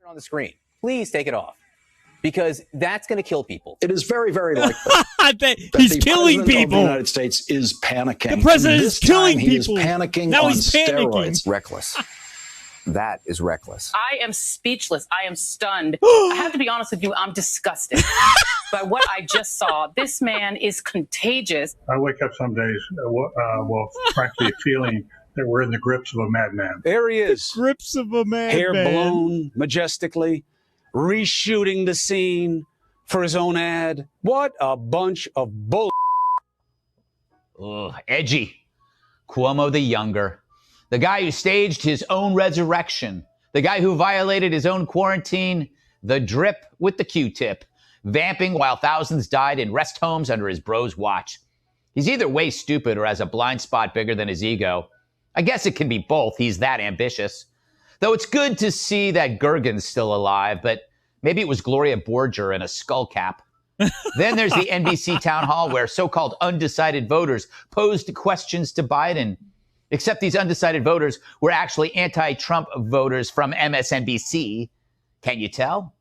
On the screen, please take it off, because that's going to kill people. It is very, very likely that he's killing people. Of the United States is panicking. The president is killing people. He is panicking now on he's panicking. Steroids. Reckless. That is reckless. I am speechless. I am stunned. I have to be honest with you. I'm disgusted by what I just saw. This man is contagious. I wake up some days, frankly, feeling that we're in the grips of a madman. There he is. Grips of a madman. Hair blown majestically, reshooting the scene for his own ad. What a bunch of bull. Ugh, edgy. Cuomo the younger. The guy who staged his own resurrection. The guy who violated his own quarantine. The drip with the Q-tip. Vamping while thousands died in rest homes under his bro's watch. He's either way stupid or has a blind spot bigger than his ego. I guess it can be both. He's that ambitious. Though it's good to see that Gergen's still alive, but maybe it was Gloria Borger in a skull cap. Then there's the NBC town hall where so-called undecided voters posed questions to Biden. Except these undecided voters were actually anti-Trump voters from MSNBC. Can you tell?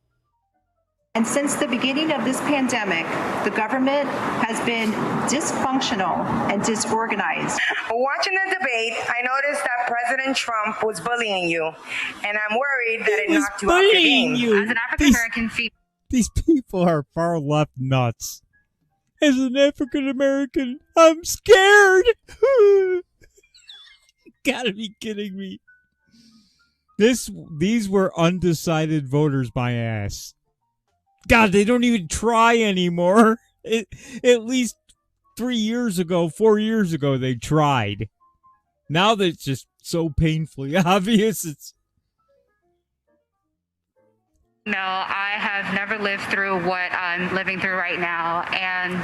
And since the beginning of this pandemic, the government has been dysfunctional and disorganized. Watching the debate, I noticed that President Trump was bullying you, and I'm worried that it knocked you off your game. As an African-American female. These people are far left nuts. As an African-American, I'm scared. You gotta be kidding me. These were undecided voters, my ass. God, they don't even try anymore. At least 4 years ago, they tried. Now that it's just so painfully obvious, it's... No, I have never lived through what I'm living through right now. And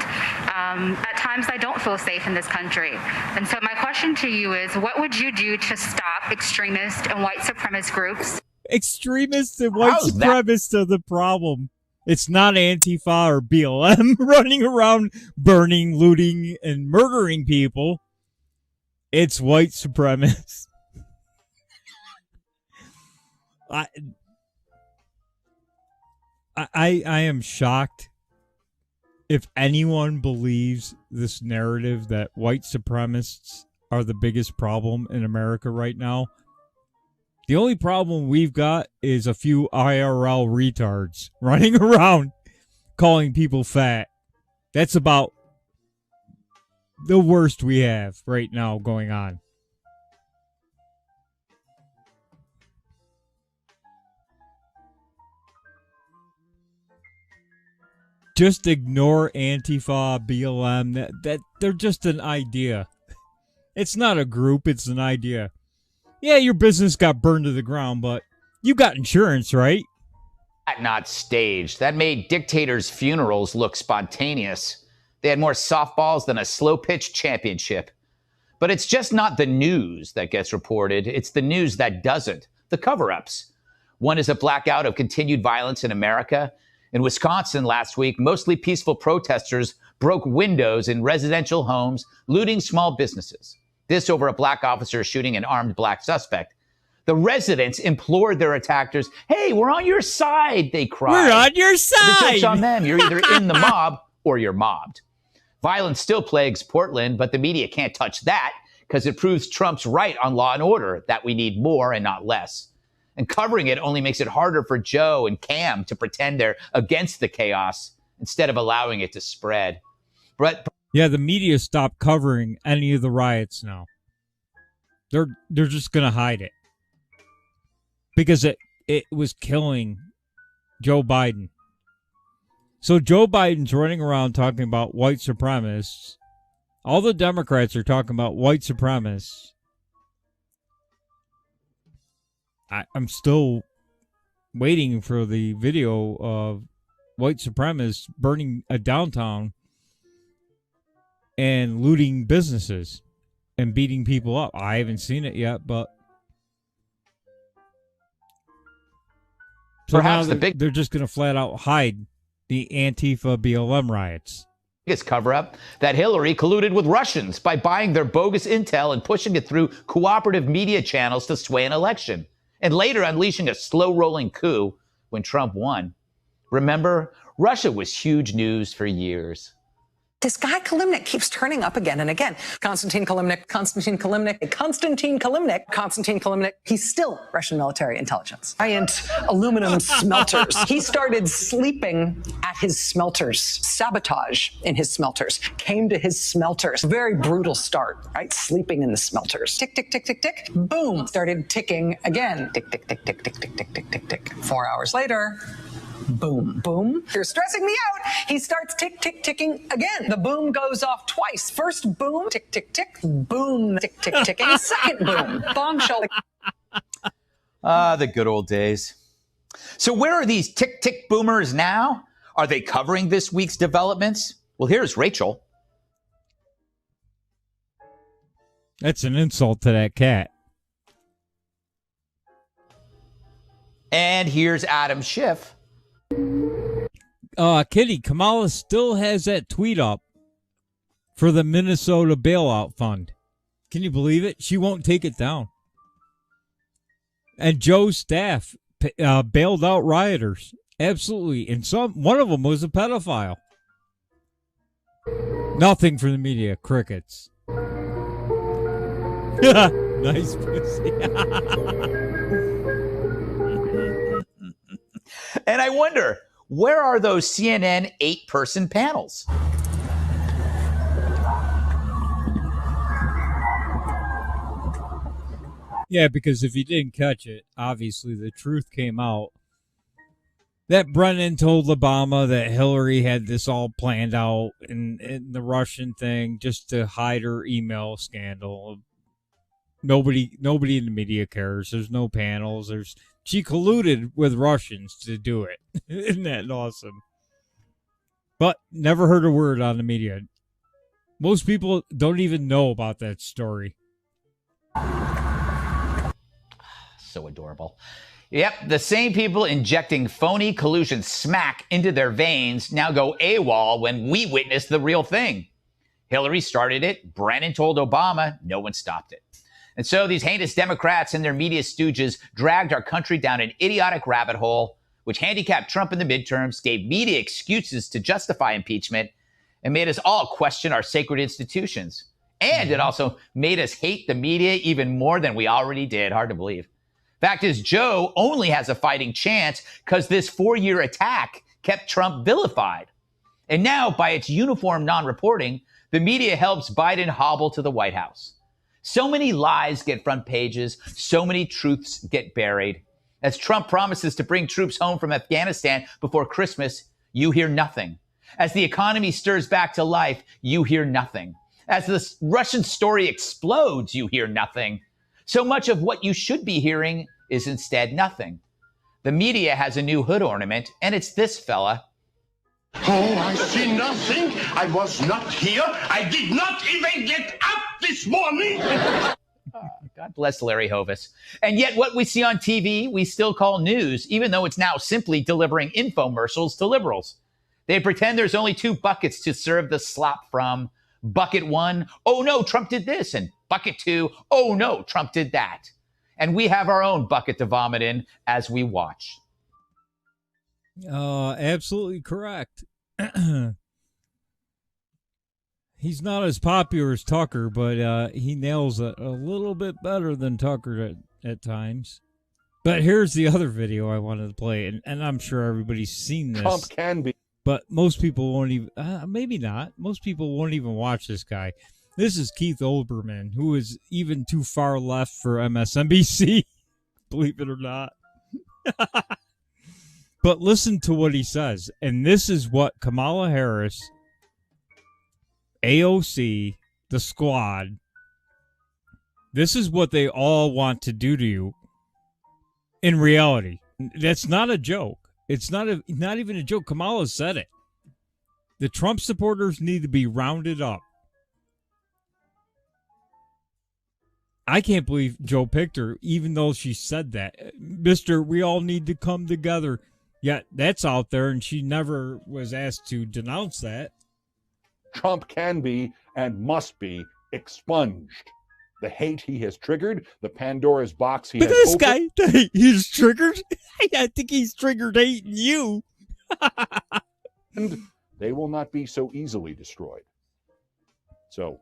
at times I don't feel safe in this country. And so my question to you is, what would you do to stop extremist and white supremacist groups? Extremists and white supremacists are the problem. It's not Antifa or BLM running around burning, looting, and murdering people. It's white supremacists. I am shocked if anyone believes this narrative that white supremacists are the biggest problem in America right now. The only problem we've got is a few IRL retards running around calling people fat. That's about the worst we have right now going on. just ignore Antifa, BLM. That they're just an idea. It's not a group. It's an idea. Yeah, your business got burned to the ground, but you got insurance, right? Not staged. That made dictators' funerals look spontaneous. They had more softballs than a slow-pitch championship. But it's just not the news that gets reported. It's the news that doesn't. The cover-ups. One is a blackout of continued violence in America. In Wisconsin last week, mostly peaceful protesters broke windows in residential homes, looting small businesses. This over a black officer shooting an armed black suspect. The residents implored their attackers, "Hey, we're on your side," they cried. We're on your side. The joke's on them. You're either in the mob or you're mobbed. Violence still plagues Portland, but the media can't touch that because it proves Trump's right on law and order, that we need more and not less. And covering it only makes it harder for Joe and Cam to pretend they're against the chaos instead of allowing it to spread. But yeah, the media stopped covering any of the riots now. They're just going to hide it. Because it was killing Joe Biden. So Joe Biden's running around talking about white supremacists. All the Democrats are talking about white supremacists. I'm still waiting for the video of white supremacists burning a downtown and looting businesses and beating people up. I haven't seen it yet, but so perhaps they're just going to flat out hide the Antifa BLM riots. Biggest cover-up, that Hillary colluded with Russians by buying their bogus intel and pushing it through cooperative media channels to sway an election, and later unleashing a slow-rolling coup when Trump won. Remember, Russia was huge news for years. This guy Kilimnik keeps turning up again and again. Konstantin Kilimnik. He's still Russian military intelligence. Giant aluminum smelters. He started sleeping at his smelters. Sabotage in his smelters. Came to his smelters. Very brutal start, right? Sleeping in the smelters. Tick, tick, tick, tick, tick. Boom. Started ticking again. Tick, tick, tick, tick, tick, tick, tick, tick, tick, tick. 4 hours later. Boom, boom. You're stressing me out. He starts tick, tick, ticking again. The boom goes off twice. First boom, tick, tick, tick. Boom, tick, tick, ticking. Second boom, bombshell. The good old days. So where are these tick, tick boomers now? Are they covering this week's developments? Well, here's Rachel. That's an insult to that cat. And here's Adam Schiff. Kitty, Kamala still has that tweet up for the Minnesota bailout fund. Can you believe it? She won't take it down. And Joe's staff bailed out rioters. Absolutely. And one of them was a pedophile. Nothing for the media. Crickets. Nice pussy. And I wonder, where are those CNN 8-person panels? Yeah, because if you didn't catch it, obviously the truth came out that Brennan told Obama that Hillary had this all planned out and the Russian thing just to hide her email scandal. Nobody in the media cares. There's no panels. She colluded with Russians to do it. Isn't that awesome? But never heard a word on the media. Most people don't even know about that story. So adorable. Yep, the same people injecting phony collusion smack into their veins now go AWOL when we witness the real thing. Hillary started it. Brennan told Obama. No one stopped it. And so these heinous Democrats and their media stooges dragged our country down an idiotic rabbit hole, which handicapped Trump in the midterms, gave media excuses to justify impeachment, and made us all question our sacred institutions. And it also made us hate the media even more than we already did. Hard to believe. Fact is, Joe only has a fighting chance because this 4-year attack kept Trump vilified. And now, by its uniform non-reporting, the media helps Biden hobble to the White House. So many lies get front pages. So many truths get buried. As Trump promises to bring troops home from Afghanistan before Christmas, you hear nothing. As the economy stirs back to life, you hear nothing. As the Russian story explodes, you hear nothing. So much of what you should be hearing is instead nothing. The media has a new hood ornament, and it's this fella. Oh, I see nothing. I was not here. I did not even get up this morning. God bless Larry Hovis. And yet what we see on TV, we still call news, even though it's now simply delivering infomercials to liberals. They pretend there's only two buckets to serve the slop from. Bucket one, oh no, Trump did this. And bucket two, oh no, Trump did that. And we have our own bucket to vomit in as we watch. Absolutely correct. He's not as popular as Tucker, but he nails it a little bit better than Tucker at times. But here's the other video I wanted to play, and I'm sure everybody's seen this. Trump can be. But most people won't even, maybe not. Most people won't even watch this guy. This is Keith Olbermann, who is even too far left for MSNBC, believe it or not. But listen to what he says. And this is what Kamala Harris, AOC, the squad, this is what they all want to do to you in reality. That's not a joke. It's not even a joke. Kamala said it. The Trump supporters need to be rounded up. I can't believe Joe picked her, even though she said that. Mister, we all need to come together. Yeah, that's out there, and she never was asked to denounce that. Trump can be and must be expunged. The hate he has triggered, the Pandora's box he has opened. Look at this guy. He's triggered. I think he's triggered hating you. And they will not be so easily destroyed. So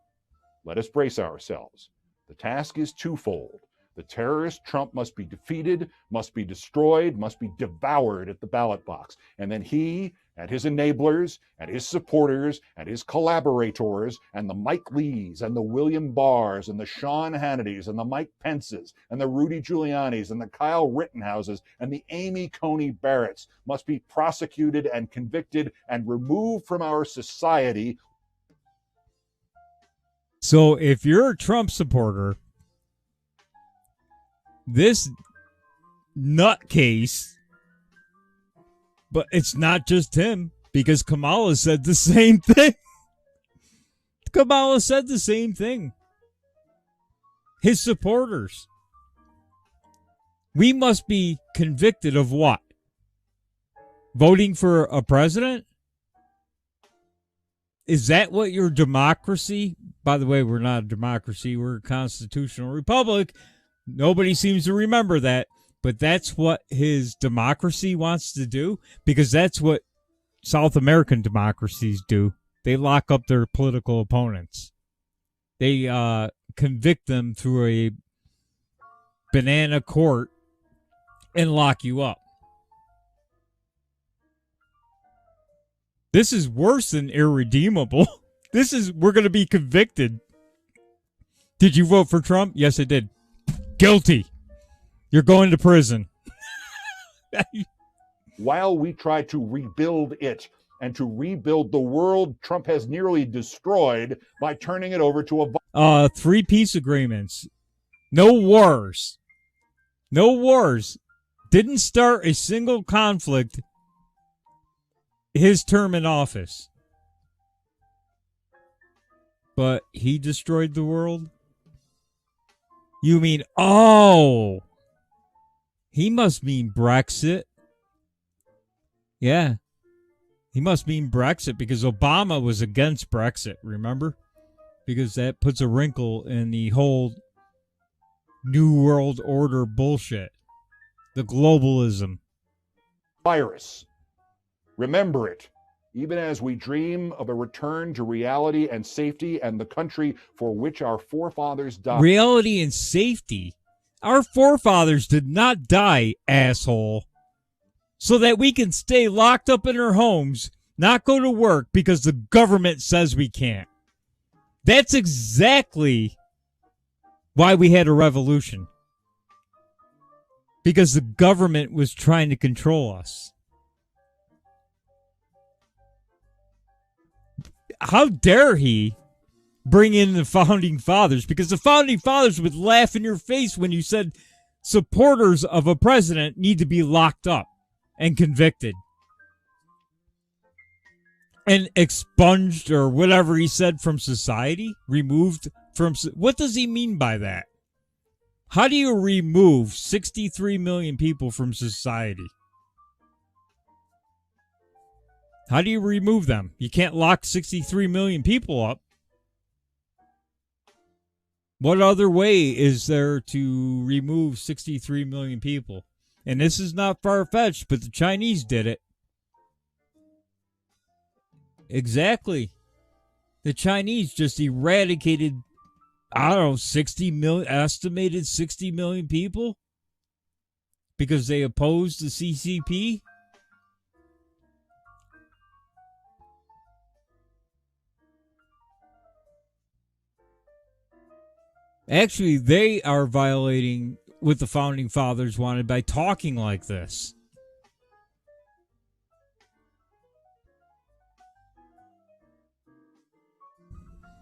let us brace ourselves. The task is twofold. The terrorist Trump must be defeated, must be destroyed, must be devoured at the ballot box. And then he and his enablers and his supporters and his collaborators and the Mike Lees and the William Barrs and the Sean Hannitys and the Mike Pences and the Rudy Giulianis and the Kyle Rittenhouses and the Amy Coney Barretts must be prosecuted and convicted and removed from our society. So if you're a Trump supporter, this nutcase, but it's not just him, because Kamala said the same thing. Kamala said the same thing. His supporters. We must be convicted of what? Voting for a president? Is that what your democracy? By the way, we're not a democracy. We're a constitutional republic. Nobody seems to remember that. But that's what his democracy wants to do, because that's what South American democracies do. They lock up their political opponents. They convict them through a banana court and lock you up. This is worse than irredeemable. This is, we're going to be convicted. Did you vote for Trump? Yes, I did. Guilty. You're going to prison. While we try to rebuild it and to rebuild the world Trump has nearly destroyed by turning it over to a 3 peace agreements. No wars. No wars. Didn't start a single conflict his term in office. But he destroyed the world? You mean, oh, he must mean Brexit. Yeah. He must mean Brexit, because Obama was against Brexit, remember? Because that puts a wrinkle in the whole New World Order bullshit. The globalism. virus. Remember it, even as we dream of a return to reality and safety and the country for which our forefathers died. Reality and safety? Our forefathers did not die, asshole. So that we can stay locked up in our homes, not go to work because the government says we can't. That's exactly why we had a revolution. Because the government was trying to control us. how dare he bring in the Founding Fathers? Because the Founding Fathers would laugh in your face when you said supporters of a president need to be locked up and convicted and expunged, or whatever he said, from society, removed from. What does he mean by that? How do you remove 63 million people from society? How do you remove them? You can't lock 63 million people up. What other way is there to remove 63 million people? And this is not far-fetched, but the Chinese did it. Exactly. The Chinese just eradicated, I don't know, 60 million, estimated 60 million people because they opposed the CCP. Actually, they are violating what the Founding Fathers wanted by talking like this.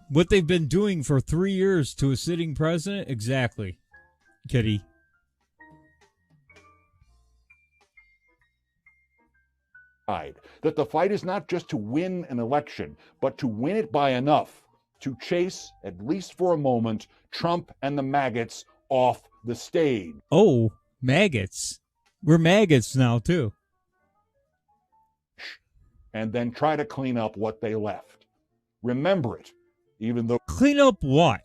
What they've been doing for 3 years to a sitting president? Exactly, Kitty. That the fight is not just to win an election, but to win it by enough to chase, at least for a moment, Trump and the maggots off the stage. Oh, maggots. We're maggots now, too. And then try to clean up what they left. Remember it, even though... Clean up what?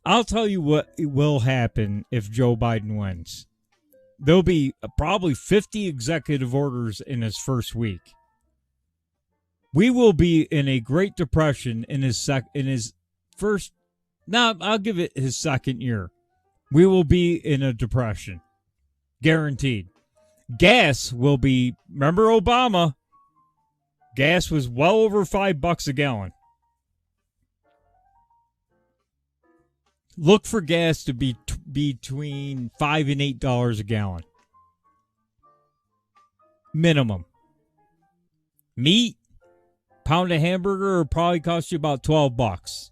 I'll tell you what will happen if Joe Biden wins. There'll be probably 50 executive orders in his first week. We will be in a Great Depression in his first... No, I'll give it his second year. We will be in a depression. Guaranteed. Gas will be... Remember Obama? Gas was well over $5 a gallon. Look for gas to be between $5 and $8 a gallon. Minimum. Meat, pound of hamburger will probably cost you about $12.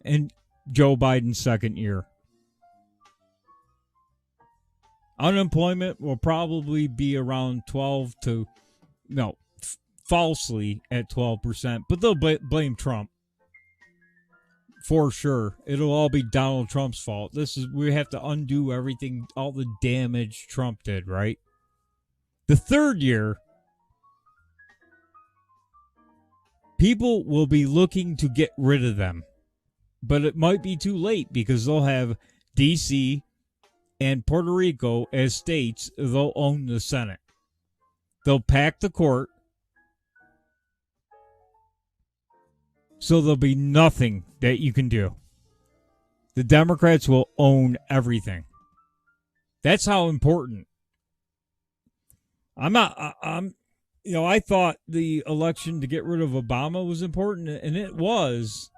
And Joe Biden's second year. Unemployment will probably be around 12 to, no, falsely at 12%, but they'll blame Trump. For sure. It'll all be Donald Trump's fault. We have to undo everything, all the damage Trump did, right? The third year, people will be looking to get rid of them. But it might be too late because they'll have D.C. and Puerto Rico as states. They'll own the Senate. They'll pack the court. So there'll be nothing that you can do. The Democrats will own everything. That's how important. I thought the election to get rid of Obama was important, and it was,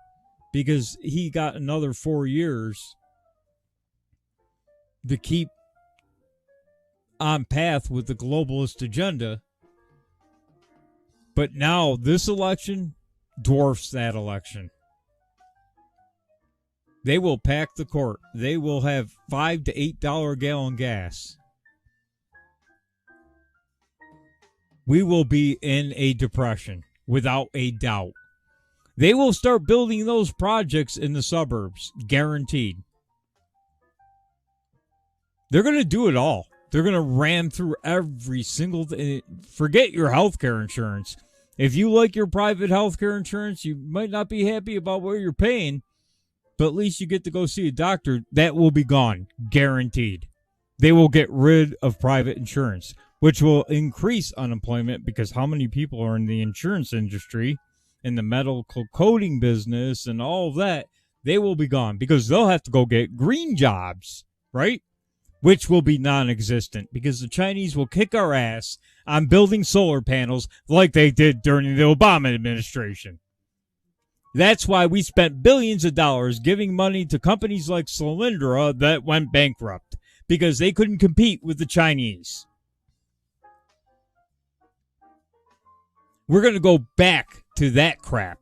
because he got another 4 years to keep on path with the globalist agenda. But now this election dwarfs that election. They will pack the court. They will have $5 to $8 a gallon gas. We will be in a depression, without a doubt. They will start building those projects in the suburbs, guaranteed. They're going to do it all. They're going to ram through every single thing. Forget your health care insurance. If you like your private health care insurance, you might not be happy about what you're paying, but at least you get to go see a doctor. That will be gone, guaranteed. They will get rid of private insurance, which will increase unemployment, because how many people are in the insurance industry, in the medical coding business and all of that? They will be gone because they'll have to go get green jobs, right? Which will be non-existent because the Chinese will kick our ass on building solar panels like they did during the Obama administration. That's why we spent billions of dollars giving money to companies like Solyndra that went bankrupt, because they couldn't compete with the Chinese. We're going to go back to that crap.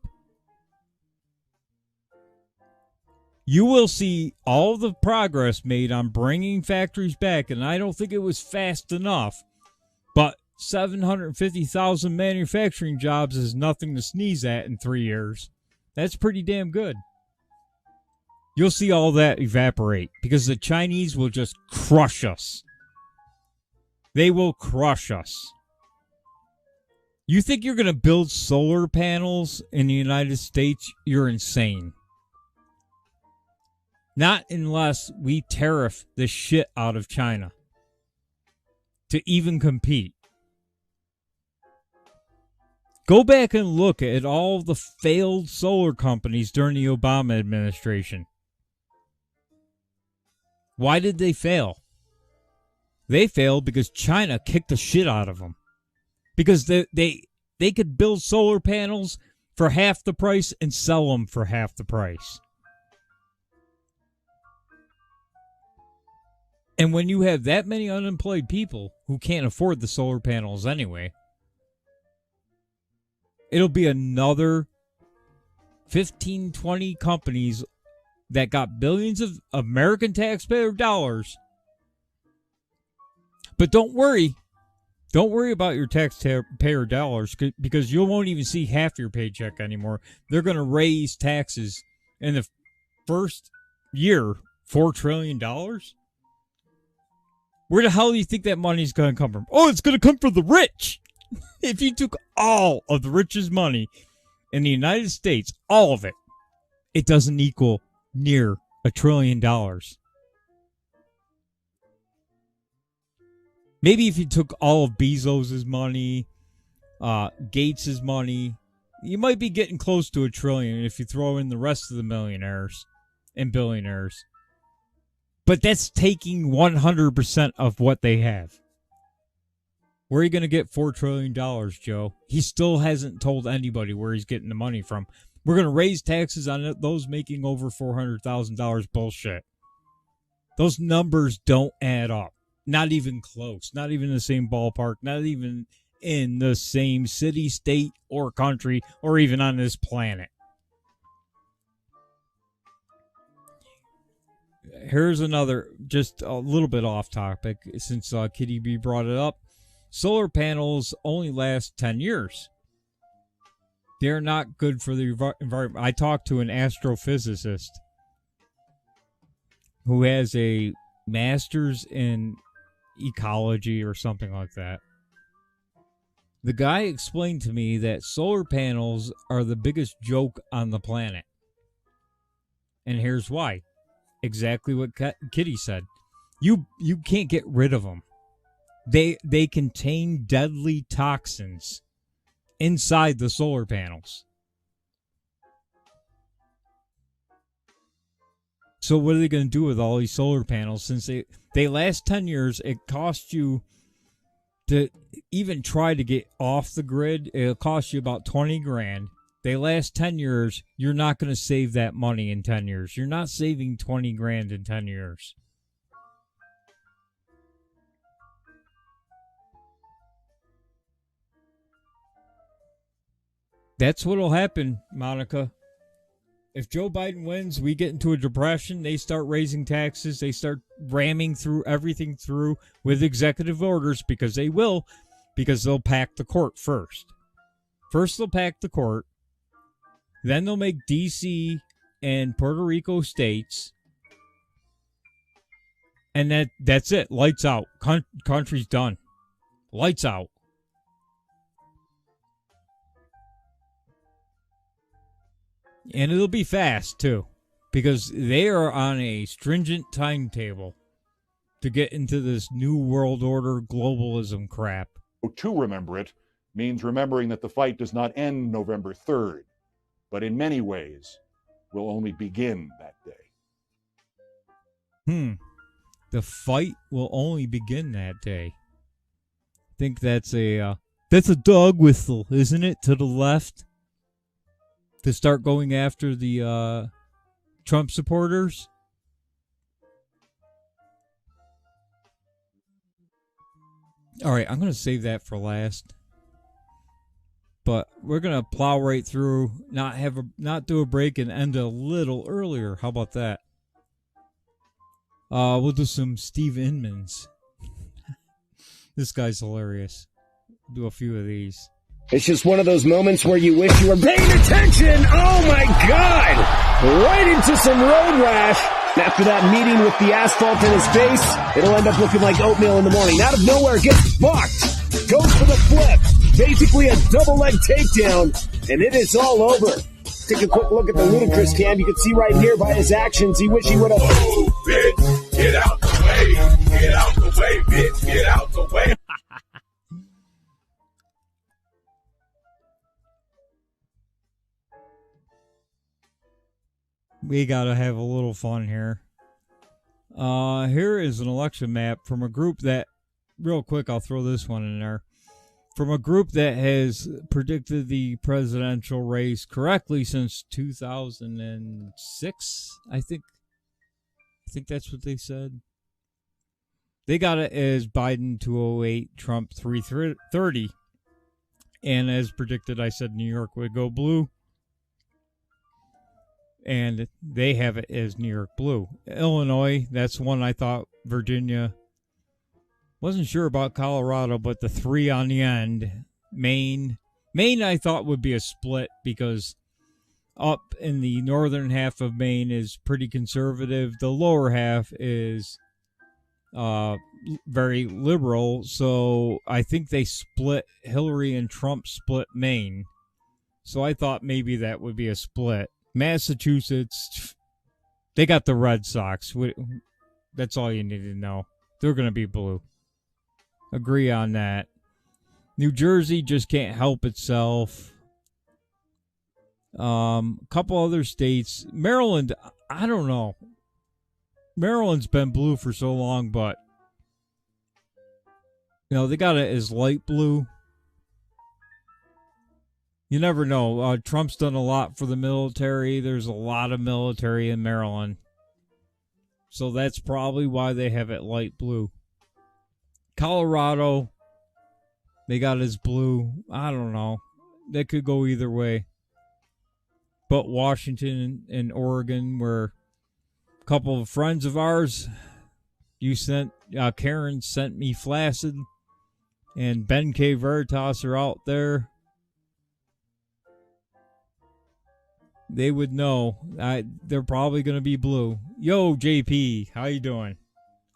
You will see all the progress made on bringing factories back, and I don't think it was fast enough. But 750,000 manufacturing jobs is nothing to sneeze at in 3 years. That's pretty damn good. You'll see all that evaporate because the Chinese will just crush us. They will crush us. You think you're going to build solar panels in the United States? You're insane. Not unless we tariff the shit out of China to even compete. Go back and look at all the failed solar companies during the Obama administration. Why did they fail? They failed because China kicked the shit out of them. Because they could build solar panels for half the price and sell them for half the price. And when you have that many unemployed people who can't afford the solar panels anyway, it'll be another 15, 20 companies that got billions of American taxpayer dollars. But don't worry. Don't worry about your taxpayer dollars because you won't even see half your paycheck anymore. They're going to raise taxes in the first year, $4 trillion. Where the hell do you think that money's going to come from? Oh, it's going to come from the rich. If you took all of the richest money in the United States, all of it, it doesn't equal near $1 trillion. Maybe if you took all of Bezos' money, Gates' money, you might be getting close to $1 trillion if you throw in the rest of the millionaires and billionaires. But that's taking 100% of what they have. Where are you going to get $4 trillion, Joe? He still hasn't told anybody where he's getting the money from. We're going to raise taxes on those making over $400,000. Bullshit. Those numbers don't add up. Not even close. Not even the same ballpark. Not even in the same city, state, or country, or even on this planet. Here's another, just a little bit off topic, since Kitty B brought it up. Solar panels only last 10 years. They're not good for the environment. I talked to an astrophysicist who has a master's in ecology or something like that. The guy explained to me that solar panels are the biggest joke on the planet. And here's why. Exactly what Kitty said. You can't get rid of them. They contain deadly toxins inside the solar panels. So what are they going to do with all these solar panels? Since they last 10 years, it costs you to even try to get off the grid. It'll cost you about 20 grand. They last 10 years. You're not going to save that money in 10 years. You're not saving 20 grand in 10 years. That's what'll happen, Monica. If Joe Biden wins, we get into a depression. They start raising taxes. They start ramming through everything through with executive orders because they will, because they'll pack the court first. First, they'll pack the court. Then they'll make D.C. and Puerto Rico states. And that's it. Lights out. Country's done. Lights out. And it'll be fast, too, because they are on a stringent timetable to get into this new world order globalism crap. To remember it means remembering that the fight does not end November 3rd, but in many ways will only begin that day. The fight will only begin that day. I think that's a dog whistle, isn't it, to the left? To start going after the Trump supporters? All right, I'm going to save that for last. But we're gonna plow right through, not do a break and end a little earlier. How about that? We'll do some Steve Inman's. This guy's hilarious. Do a few of these. It's just one of those moments where you wish you were paying attention. Oh my God! Right into some road rash. After that meeting with the asphalt in his face, it'll end up looking like oatmeal in the morning. Out of nowhere, gets fucked. Goes for the flip. Basically a double leg takedown, and it is all over. Take a quick look at the Ludacris cam. You can see right here by his actions, he wish he would have. Oh, bitch, get out the way. Get out the way, bitch. Get out the way. We gotta have a little fun here. Here is an election map from a group that, real quick, I'll throw this one in there. From a group that has predicted the presidential race correctly since 2006, I think that's what they said. They got it as Biden 208, Trump 330. And as predicted, I said New York would go blue. And they have it as New York blue. Illinois, that's one I thought. Virginia. Wasn't sure about Colorado, but the 3 on the end. Maine I thought would be a split because up in the northern half of Maine is pretty conservative. The lower half is very liberal. So I think they split, Hillary and Trump split Maine. So I thought maybe that would be a split. Massachusetts, they got the Red Sox. That's all you need to know. They're going to be blue. Agree on that. New Jersey just can't help itself. Couple other states. Maryland, I don't know. Maryland's been blue for so long, but they got it as light blue. You never know. Trump's done a lot for the military. There's a lot of military in Maryland. So that's probably why they have it light blue. Colorado, they got as blue. I don't know. They could go either way. But Washington and Oregon, where a couple of friends of ours, Karen sent me Flaccid, and Ben K. Veritas are out there. They would know. They're probably going to be blue. Yo, JP, how you doing?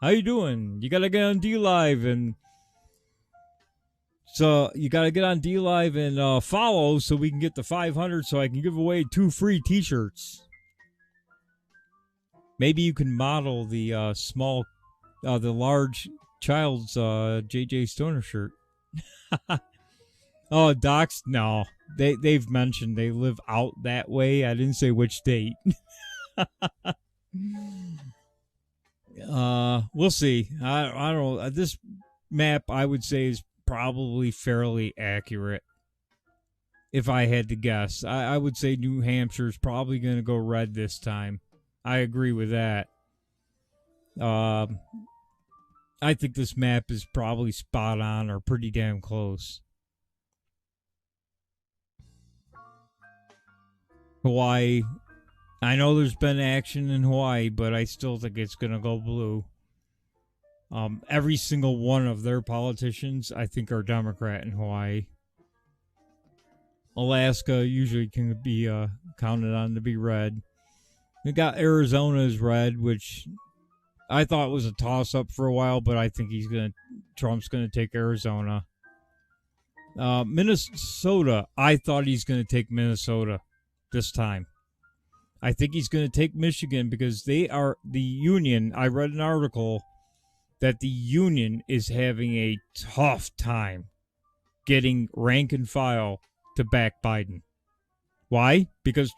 How you doing? You got to get on D-Live and follow so we can get the 500 so I can give away 2 free t-shirts. Maybe you can model the the large child's JJ Stoner shirt. Oh, Docs? No. They've mentioned they live out that way. I didn't say which state. We'll see. I don't know. This map, I would say, is probably fairly accurate. If I had to guess. I would say New Hampshire's probably going to go red this time. I agree with that. I think this map is probably spot on or pretty damn close. Hawaii. I know there's been action in Hawaii, but I still think it's going to go blue. Every single one of their politicians, I think, are Democrat in Hawaii. Alaska usually can be counted on to be red. We got Arizona as red, which I thought was a toss-up for a while, but I think Trump's going to take Arizona. Minnesota, I thought he's going to take Minnesota this time. I think he's going to take Michigan because they are the union. I read an article that the union is having a tough time getting rank and file to back Biden. Why? Because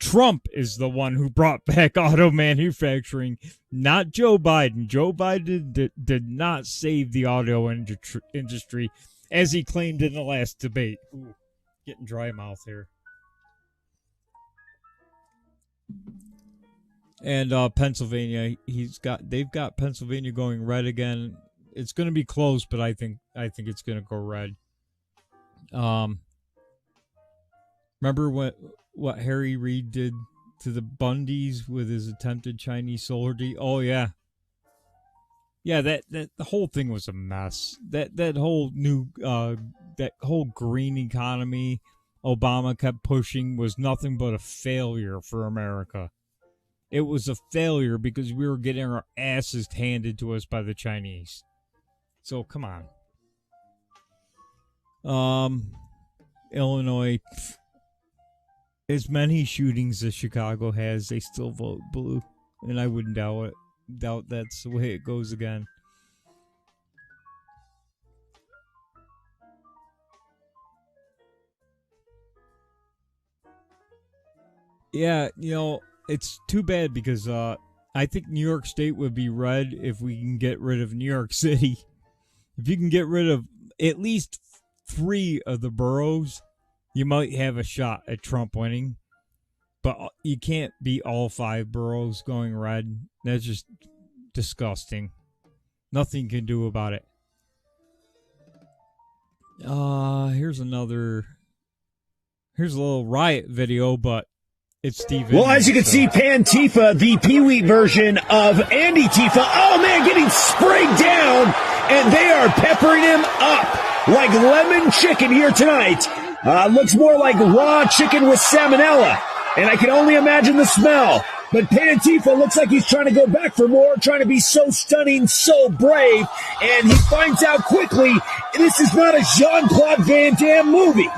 Trump is the one who brought back auto manufacturing, not Joe Biden. Joe Biden did not save the auto industry, as he claimed in the last debate. Ooh, getting dry mouth here. And Pennsylvania, they've got Pennsylvania going red again. It's going to be close, but I think it's going to go red. Remember what Harry Reid did to the Bundys with his attempted Chinese soldiery? Oh yeah. Yeah, that the whole thing was a mess. That whole green economy Obama kept pushing was nothing but a failure for America. It was a failure because we were getting our asses handed to us by the Chinese. So come on. Illinois, as many shootings as Chicago has, they still vote blue, and I wouldn't doubt that's the way it goes again. Yeah, it's too bad because I think New York State would be red if we can get rid of New York City. If you can get rid of at least 3 of the boroughs, you might have a shot at Trump winning. But you can't beat all 5 boroughs going red. That's just disgusting. Nothing you can do about it. Here's a little riot video, but it's Steve. Well, as you can see, Pantifa, the Pee-wee version of Andy Tifa, oh man, getting sprayed down, and they are peppering him up like lemon chicken here tonight. Looks more like raw chicken with salmonella, and I can only imagine the smell. But Pantifa looks like he's trying to go back for more, trying to be so stunning, so brave, and he finds out quickly this is not a Jean-Claude Van Damme movie.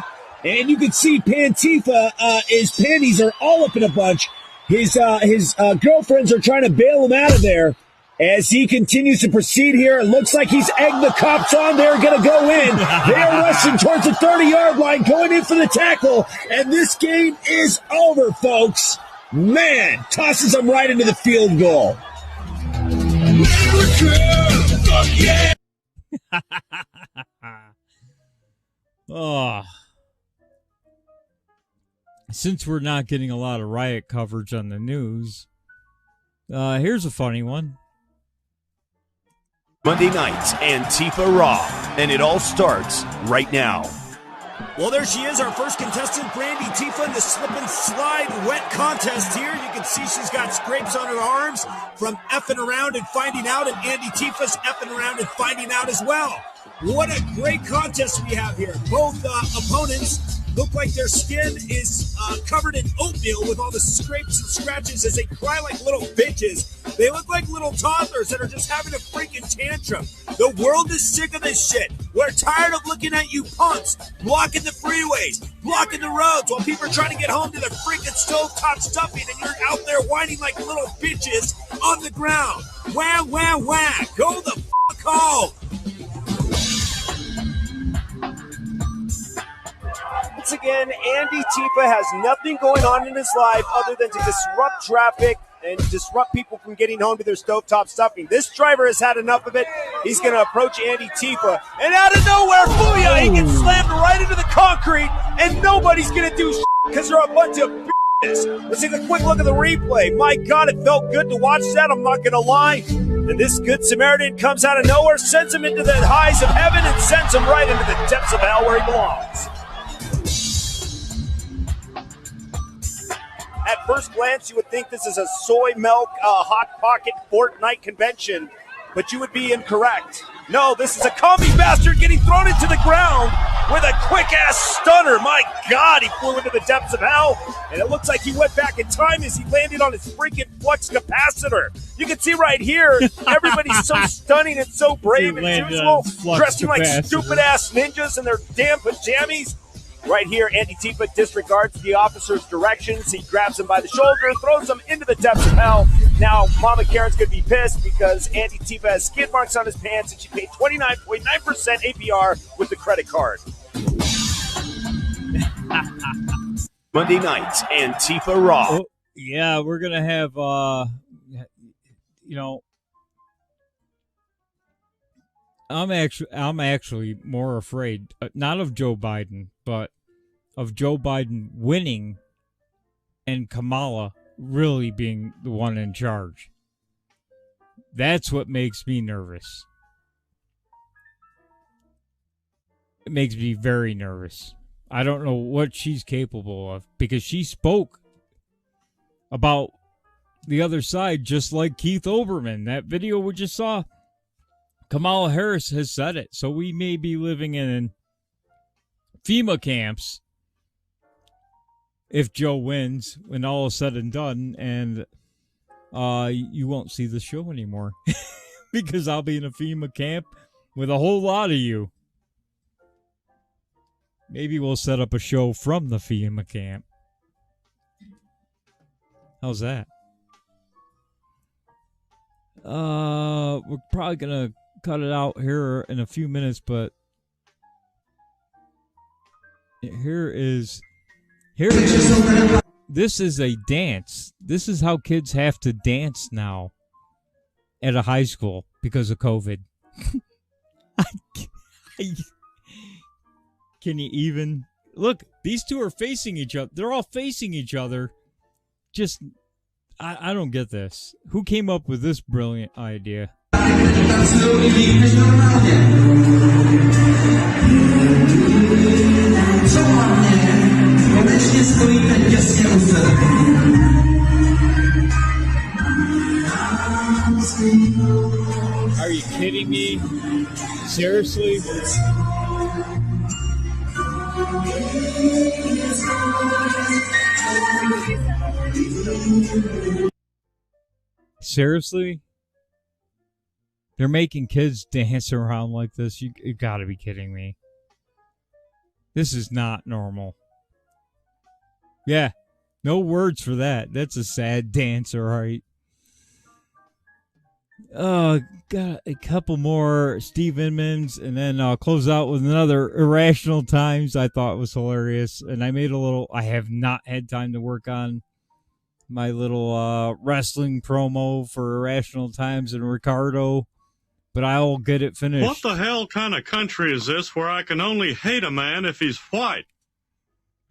And you can see Pantifa, his panties are all up in a bunch. His girlfriends are trying to bail him out of there. As he continues to proceed here, it looks like he's egged the cops on. They're going to go in. They are rushing towards the 30-yard line, going in for the tackle. And this game is over, folks. Man, tosses them right into the field goal. Oh. Since we're not getting a lot of riot coverage on the news, here's a funny one. Monday nights, Antifa Raw, and it all starts right now. Well, there she is, our first contestant, Brandy Tifa, in the slip and slide wet contest here. You can see she's got scrapes on her arms from effing around and finding out, and Andy Tifa's effing around and finding out as well. What a great contest we have here. Both opponents look like their skin is covered in oatmeal with all the scrapes and scratches as they cry like little bitches. They look like little toddlers that are just having a freaking tantrum. The world is sick of this shit. We're tired of looking at you punks blocking the freeways, blocking the roads while people are trying to get home to their freaking stovetop stuffing, and you're out there whining like little bitches on the ground. Wham, wham, wham. Go the fuck home. Once again, Andy Tifa has nothing going on in his life other than to disrupt traffic and disrupt people from getting home to their stovetop stuffing. This driver has had enough of it. He's going to approach Andy Tifa, and out of nowhere, booyah, he gets slammed right into the concrete, and nobody's going to do shit because they're a bunch of bitches. Let's take a quick look at the replay. My God, it felt good to watch that, I'm not going to lie. And this good Samaritan comes out of nowhere, sends him into the highs of heaven, and sends him right into the depths of hell where he belongs. At first glance, you would think this is a soy milk, hot pocket Fortnite convention, but you would be incorrect. No, this is a commie bastard getting thrown into the ground with a quick-ass stunner. My God, he flew into the depths of hell, and it looks like he went back in time as he landed on his freaking flux capacitor. You can see right here, everybody's so stunning and so brave as usual, dressing like stupid-ass ninjas in their damn pajamas. Right here, Andy Tifa disregards the officer's directions. He grabs him by the shoulder, throws him into the depths of hell. Now, Mama Karen's going to be pissed because Andy Tifa has skid marks on his pants and she paid 29.9% APR with the credit card. Monday nights, Antifa Raw. Oh, yeah, we're going to have, I'm actually more afraid, not of Joe Biden, but of Joe Biden winning and Kamala really being the one in charge. That's what makes me nervous. It makes me very nervous. I don't know what she's capable of, because she spoke about the other side just like Keith Olbermann. That video we just saw, Kamala Harris has said it. So we may be living in FEMA camps if Joe wins when all is said and done, and you won't see the show anymore because I'll be in a FEMA camp with a whole lot of you. Maybe we'll set up a show from the FEMA camp. How's that? We're probably gonna cut it out here in a few minutes, but this is a dance. This is how kids have to dance now at a high school because of COVID. Can you even look? These two are facing each other. They're all facing each other. Just, I don't get this. Who came up with this brilliant idea? Are you kidding me? Seriously? Seriously? They're making kids dance around like this? You gotta be kidding me. This is not normal. Yeah, no words for that. That's a sad dance, alright. Got a couple more Steve Inmans, and then I'll close out with another Irrational Times I thought was hilarious. And I have not had time to work on my little wrestling promo for Irrational Times and Ricardo, but I'll get it finished. What the hell kind of country is this where I can only hate a man if he's white?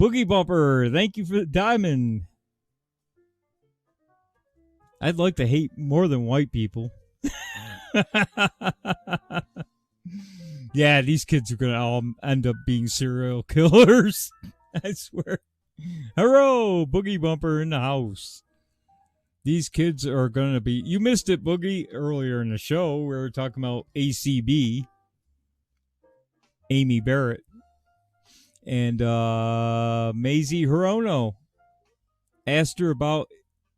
Boogie Bumper, thank you for the diamond. I'd like to hate more than white people. Yeah, these kids are gonna all end up being serial killers. I swear. Hello, Boogie Bumper in the house. These kids are gonna be... You missed it, Boogie, earlier in the show. We were talking about ACB, Amy Barrett, and Maisie Hirono asked her about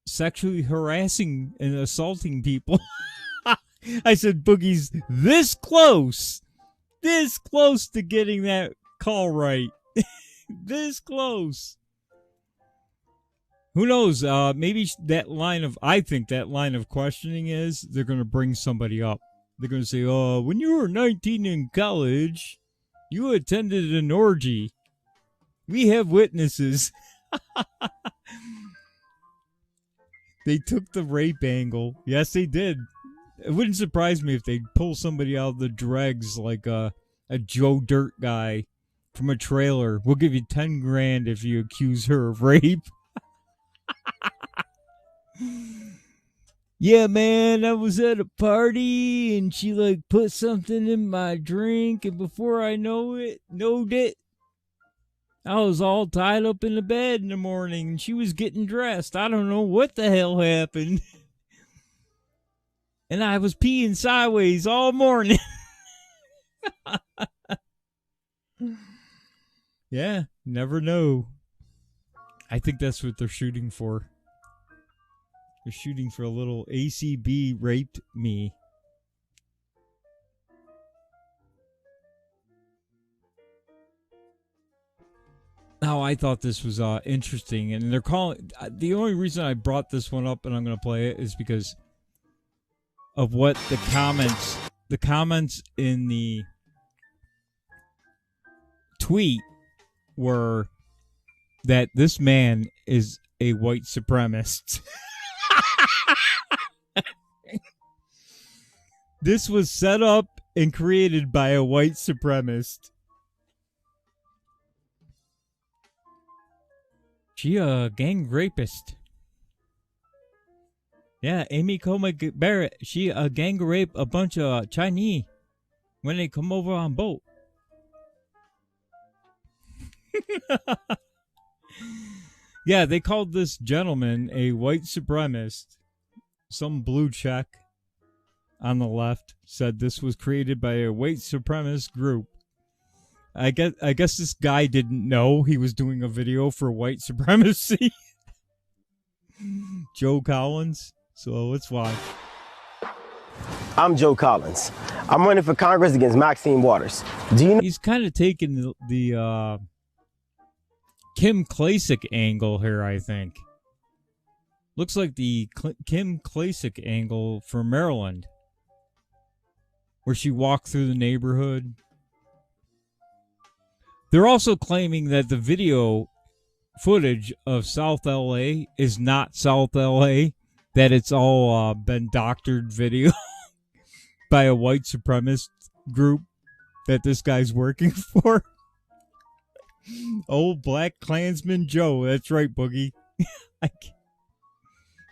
sexually harassing and assaulting people. I said, Boogie's this close to getting that call right. This close. Who knows? Maybe I think that line of questioning is they're going to bring somebody up. They're going to say, when you were 19 in college, you attended an orgy. We have witnesses. They took the rape angle. Yes, they did. It wouldn't surprise me if they pull somebody out of the dregs like a Joe Dirt guy from a trailer. We'll give you 10 grand if you accuse her of rape. Yeah, man, I was at a party and she put something in my drink, and before I knowed it, I was all tied up in the bed in the morning and she was getting dressed. I don't know what the hell happened. And I was peeing sideways all morning. Yeah, never know. I think that's what they're shooting for. They're shooting for a little ACB raped me. Now, I thought this was interesting, and they're calling... The only reason I brought this one up and I'm going to play it is because of what the comments in the tweet were that this man is a white supremacist. This was set up and created by a white supremacist. She a gang rapist. Yeah, Amy Coney Barrett, she a gang rape a bunch of Chinese when they come over on boat. Yeah, they called this gentleman a white supremacist. Some blue check on the left said this was created by a white supremacist group. I guess this guy didn't know he was doing a video for white supremacy. Joe Collins. So let's watch. I'm Joe Collins. I'm running for Congress against Maxine Waters. Do you know? He's kind of taking the Kim Klacik angle here, I think. Looks like the Kim Klacik angle from Maryland, where she walked through the neighborhood. They're also claiming that the video footage of South LA is not South LA, that it's all been doctored video by a white supremacist group that this guy's working for. Old Black Klansman Joe. That's right, Boogie.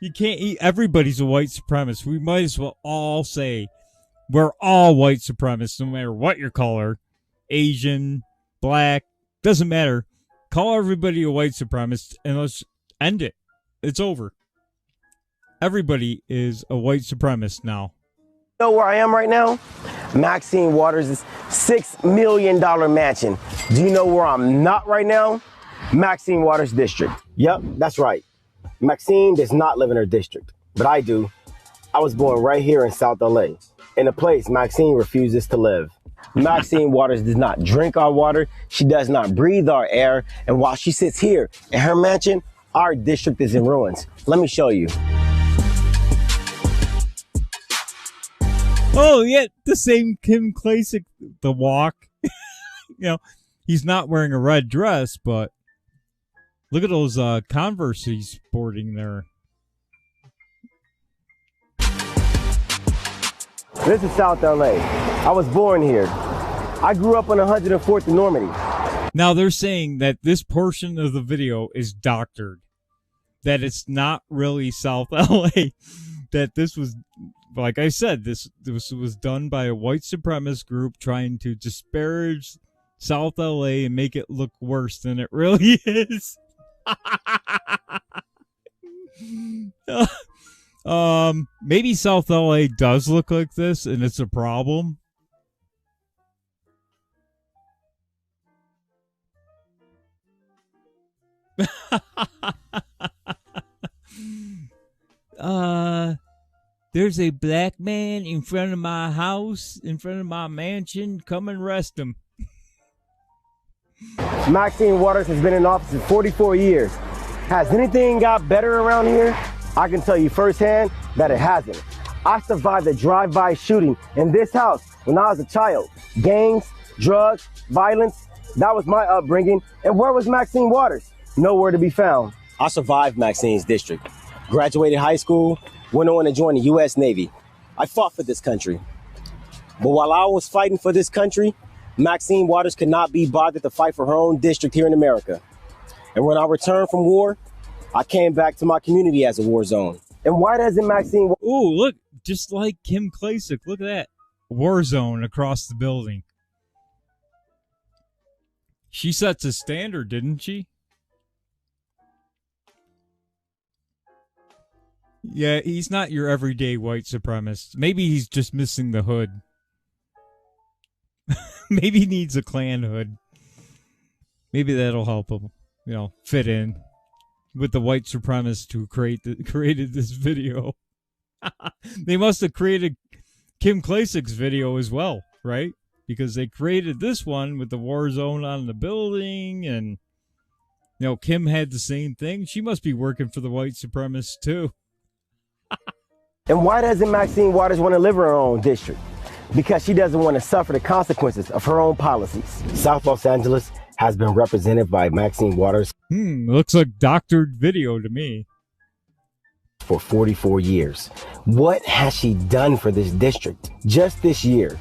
You can't eat. Everybody's a white supremacist. We might as well all say we're all white supremacists, no matter what your color. Asian, black, doesn't matter. Call everybody a white supremacist and let's end it. It's over. Everybody is a white supremacist now. You know where I am right now? Maxine Waters' $6 million mansion. Do you know where I'm not right now? Maxine Waters district. Yep, that's right. Maxine does not live in her district, but I do. I was born right here in South LA, in a place Maxine refuses to live. Maxine Waters does not drink our water. She does not breathe our air. And while she sits here in her mansion, our district is in ruins. Let me show you. Oh, yeah, the same Kim Klacik, the walk. He's not wearing a red dress, but look at those Converse he's sporting there. This is South LA. I was born here. I grew up on 104th and Normandy. Now they're saying that this portion of the video is doctored, that it's not really South LA, that this was, like I said, this was done by a white supremacist group trying to disparage South LA and make it look worse than it really is. Maybe South LA does look like this and it's a problem. There's a black man in front of my house, in front of my mansion. Come and arrest him. Maxine Waters has been in office for 44 years. Has anything got better around here? I can tell you firsthand that it hasn't. I survived a drive-by shooting in this house when I was a child. Gangs, drugs, violence, that was my upbringing. And where was Maxine Waters? Nowhere to be found. I survived Maxine's district. Graduated high school, went on to join the U.S. Navy. I fought for this country. But while I was fighting for this country, Maxine Waters could not be bothered to fight for her own district here in America. And when I returned from war, I came back to my community as a war zone. And why doesn't Maxine... Ooh, look, just like Kim Klacik. Look at that. War zone across the building. She sets a standard, didn't she? Yeah, he's not your everyday white supremacist. Maybe he's just missing the hood. Maybe he needs a Klan hood. Maybe that'll help him, fit in with the white supremacists who created this video. They must have created Kim Klasik's video as well, right? Because they created this one with the war zone on the building, and Kim had the same thing. She must be working for the white supremacists too. And why doesn't Maxine Waters want to live in her own district? Because she doesn't want to suffer the consequences of her own policies. South Los Angeles has been represented by Maxine Waters. Looks like doctored video to me. For 44 years. What has she done for this district? Just this year,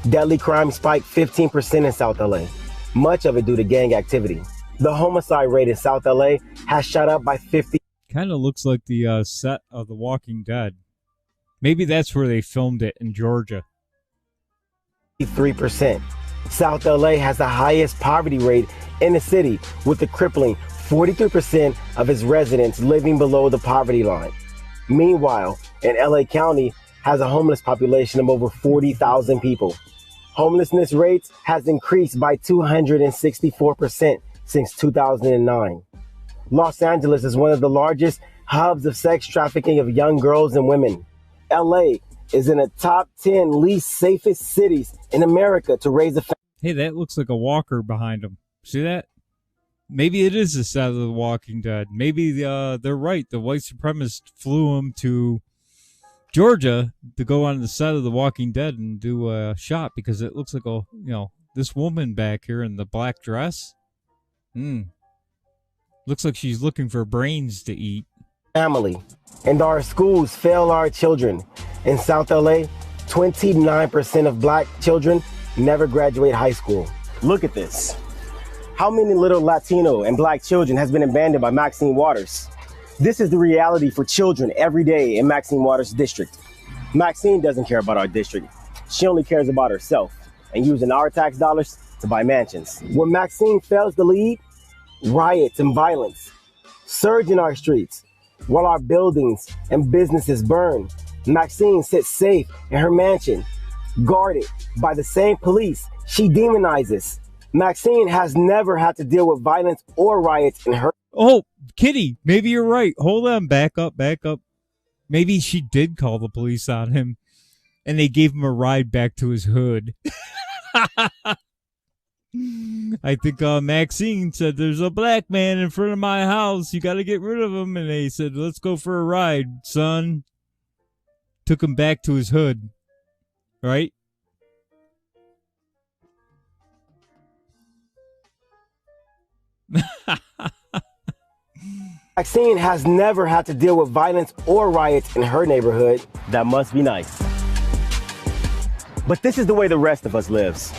deadly crime spiked 15% in South LA, much of it due to gang activity. The homicide rate in South LA has shot up by 50. Kind of looks like the set of The Walking Dead. Maybe that's where they filmed it, in Georgia. 3%. South LA has the highest poverty rate in the city, with a crippling 43% of its residents living below the poverty line. Meanwhile, in LA County has a homeless population of over 40,000 people. Homelessness rates has increased by 264% since 2009. Los Angeles is one of the largest hubs of sex trafficking of young girls and women. LA is in the top 10 least safest cities in America to raise a family. Hey, that looks like a walker behind him. See that? Maybe it is the set of The Walking Dead. Maybe they're right. The white supremacist flew him to Georgia to go on the set of The Walking Dead and do a shot, because it looks like this woman back here in the black dress. Looks like she's looking for brains to eat. Family. And our schools fail our children. In South LA, 29% of black children never graduate high school. Look at this. How many little Latino and black children has been abandoned by Maxine Waters? This is the reality for children every day in Maxine Waters' district. Maxine doesn't care about our district. She only cares about herself and using our tax dollars to buy mansions. When Maxine fails to lead, riots and violence surge in our streets while our buildings and businesses burn. Maxine sits safe in her mansion, guarded by the same police she demonizes. Maxine has never had to deal with violence or riots in her. Oh, Kitty, maybe you're right. Hold on, back up. Maybe she did call the police on him, and they gave him a ride back to his hood. I think Maxine said, "There's a black man in front of my house. You got to get rid of him." And they said, "Let's go for a ride, son." Took him back to his hood, right? Maxine has never had to deal with violence or riots in her neighborhood. That must be nice. But this is the way the rest of us lives.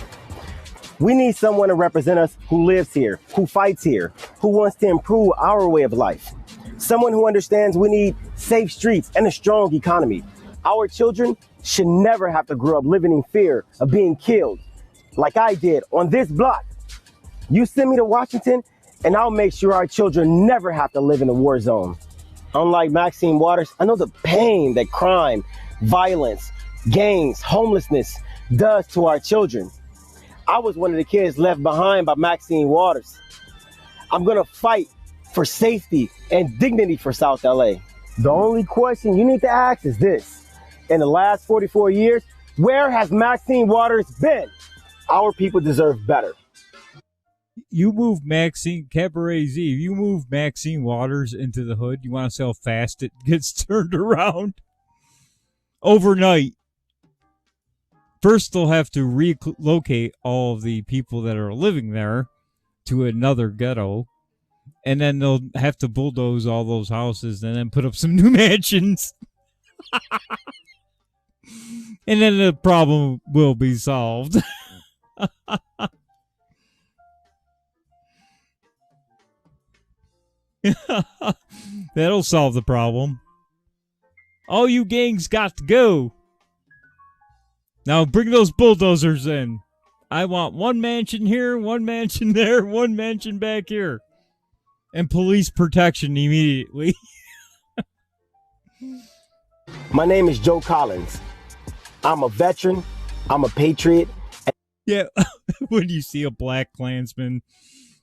We need someone to represent us who lives here, who fights here, who wants to improve our way of life. Someone who understands we need safe streets and a strong economy. Our children should never have to grow up living in fear of being killed, like I did on this block. You send me to Washington, and I'll make sure our children never have to live in a war zone. Unlike Maxine Waters, I know the pain that crime, violence, gangs, homelessness does to our children. I was one of the kids left behind by Maxine Waters. I'm gonna fight for safety and dignity for South LA. The only question you need to ask is this. In the last 44 years, where has Maxine Waters been? Our people deserve better. You move Maxine, Cabaret Z, you move Maxine Waters into the hood, you want to see how fast it gets turned around? Overnight. First, they'll have to relocate all of the people that are living there to another ghetto. And then they'll have to bulldoze all those houses and then put up some new mansions. And then the problem will be solved. That'll solve the problem. All you gangs got to go. Now bring those bulldozers in. I want one mansion here, one mansion there, one mansion back here. And police protection immediately. My name is Joe Collins. I'm a veteran. I'm a patriot. Yeah, when you see a black Klansman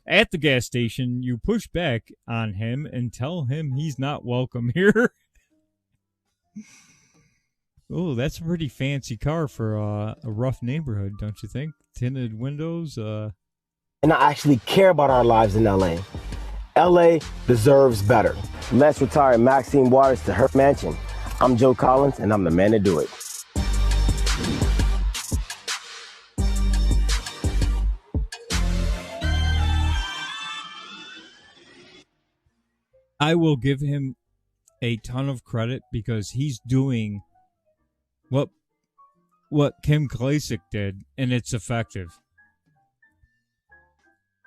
at the gas station, you push back on him and tell him he's not welcome here. Oh, that's a pretty fancy car for a rough neighborhood, don't you think? Tinted windows. And I actually care about our lives in LA. LA deserves better. Let's retire Maxine Waters to her mansion. I'm Joe Collins, and I'm the man to do it. I will give him a ton of credit because he's doing what Kim Klacik did, and it's effective.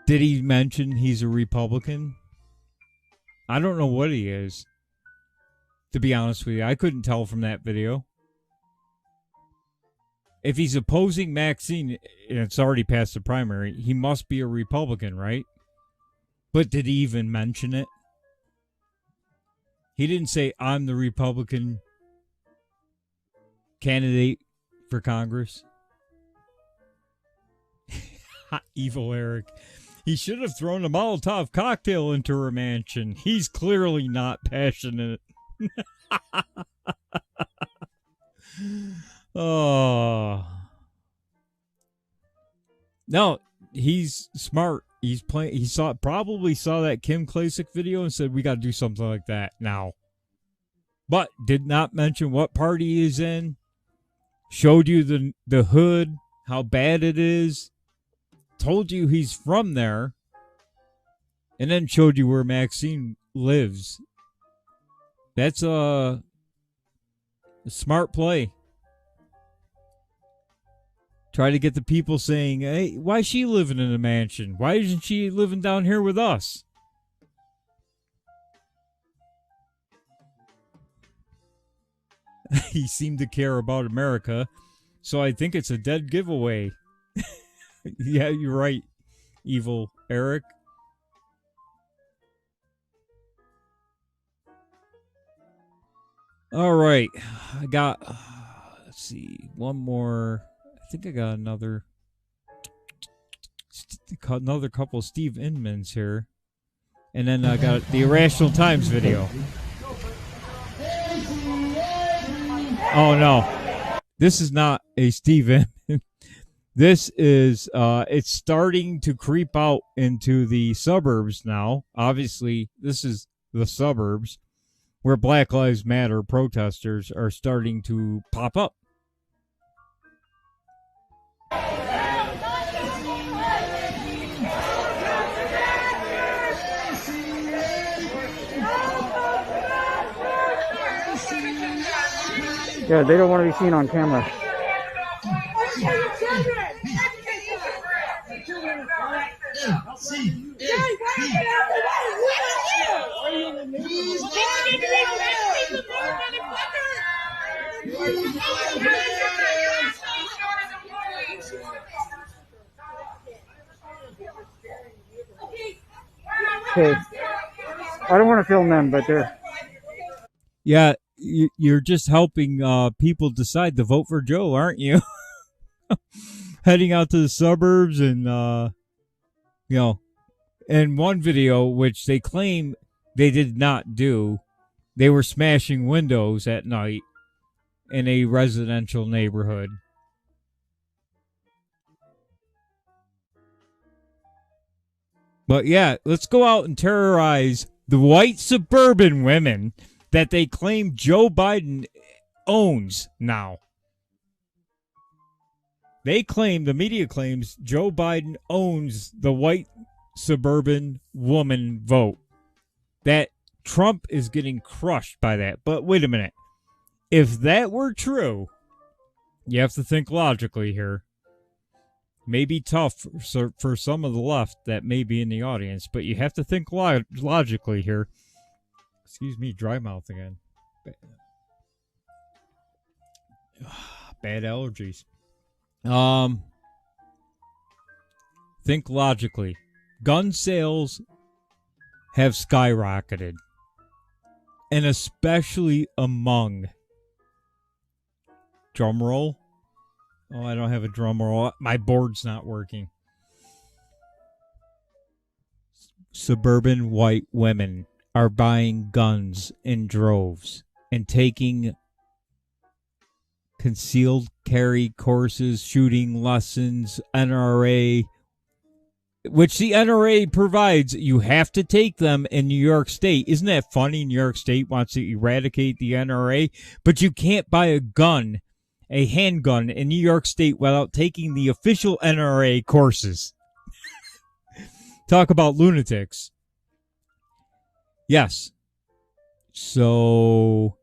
Did he mention he's a Republican? I don't know what he is, to be honest with you. I couldn't tell from that video. if he's opposing Maxine and it's already past the primary, he must be a Republican, right? But did he even mention it? He didn't say, I'm the Republican candidate for Congress. Evil Eric. He should have thrown a Molotov cocktail into her mansion. He's clearly not passionate. Oh. No, he's smart. He's playing. He probably saw that Kim Klacik video and said, we got to do something like that now. But did not mention what party he's in. Showed you the hood, how bad it is. Told you he's from there. And then showed you where Maxine lives. That's a smart play. Try to get the people saying, hey, why is she living in a mansion? Why isn't she living down here with us? He seemed to care about America, so I think it's a dead giveaway. Yeah, you're right, Evil Eric. All right, I got, let's see, one more. I think I got another couple of Steve Inmans here. And then I got the Irrational Times video. Oh, no. This is not a Steve Inman. This is, it's starting to creep out into the suburbs now. Obviously, this is the suburbs where Black Lives Matter protesters are starting to pop up. Yeah, they don't want to be seen on camera. Okay. I don't want to film them, but they're... Yeah, you're just helping people decide to vote for Joe, aren't you? Heading out to the suburbs and, you know, in one video, which they claim they did not do, they were smashing windows at night in a residential neighborhood. But yeah, let's go out and terrorize the white suburban women that they claim Joe Biden owns now. They claim, the media claims, Joe Biden owns the white suburban woman vote. That Trump is getting crushed by that. But wait a minute. If that were true, you have to think logically here. May be tough for some of the left that may be in the audience, but you have to think logically here. Excuse me, dry mouth again. Bad allergies. Think logically. Gun sales have skyrocketed. And especially among... Drum roll. Oh, I don't have a drum roll. My board's not working. Suburban white women are buying guns in droves and taking concealed carry courses, shooting lessons, NRA, which the NRA provides. You have to take them in New York State. Isn't that funny? New York State wants to eradicate the NRA, but you can't buy a gun, a handgun in New York State without taking the official NRA courses. Talk about lunatics. Yes. So,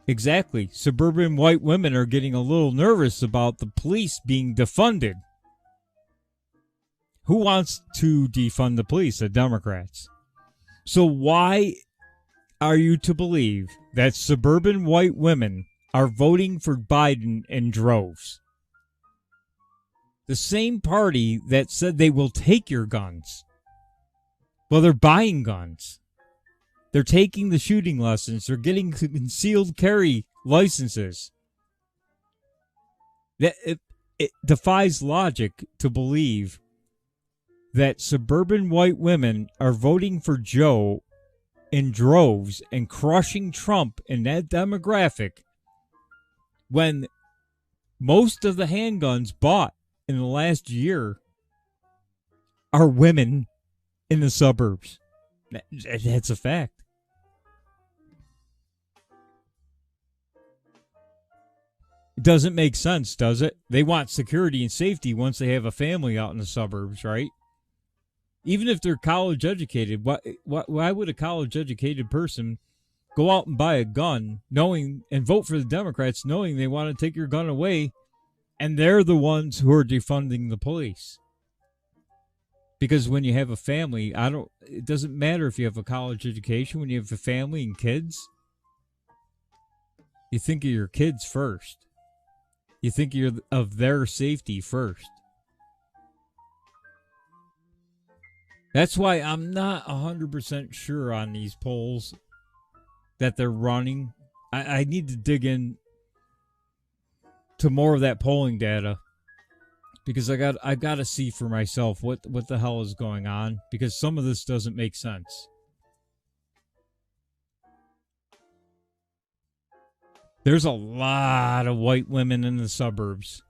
exactly. Suburban white women are getting a little nervous about the police being defunded. Who wants to defund the police? The Democrats. So why... are you to believe that suburban white women are voting for Biden in droves? The same party that said they will take your guns. Well, they're buying guns. They're taking the shooting lessons. They're getting concealed carry licenses. It defies logic to believe that suburban white women are voting for Joe in droves and crushing Trump in that demographic when most of the handguns bought in the last year are women in the suburbs. That's a fact. It doesn't make sense, does it? They want security and safety once they have a family out in the suburbs, right? Even if they're college educated, why would a college educated person go out and buy a gun knowing and vote for the Democrats knowing they want to take your gun away, and they're the ones who are defunding the police? Because when you have a family, it doesn't matter if you have a college education. When you have a family and kids, you think of your kids first. You think of their safety first. That's why I'm not 100% sure on these polls that they're running. I need to dig in to more of that polling data because I got to see for myself what the hell is going on, because some of this doesn't make sense. There's a lot of white women in the suburbs.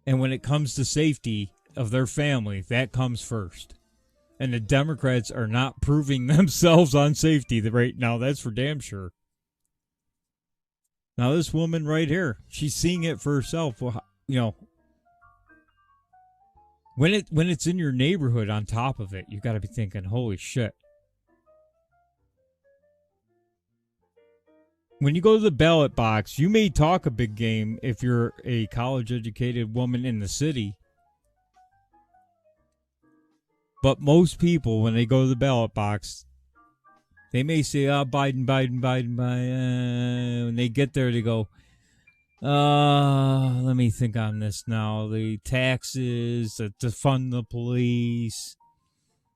And when it comes to safety of their family, that comes first. And the Democrats are not proving themselves on safety right now. That's for damn sure. Now, this woman right here, she's seeing it for herself. Well, you know, when it's in your neighborhood on top of it, you got to be thinking, holy shit. When you go to the ballot box, you may talk a big game if you're a college-educated woman in the city. But most people, when they go to the ballot box, they may say, Biden. When they get there, they go, let me think on this now. The taxes, to fund the police,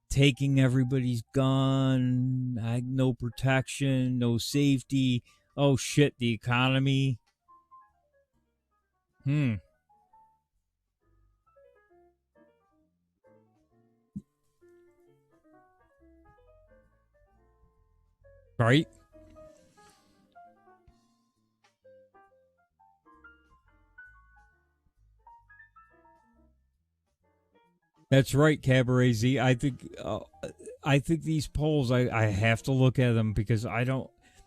taking everybody's gun, no protection, no safety. Oh, shit, the economy. Right? That's right, Cabaret Z. I think these polls, I have to look at them because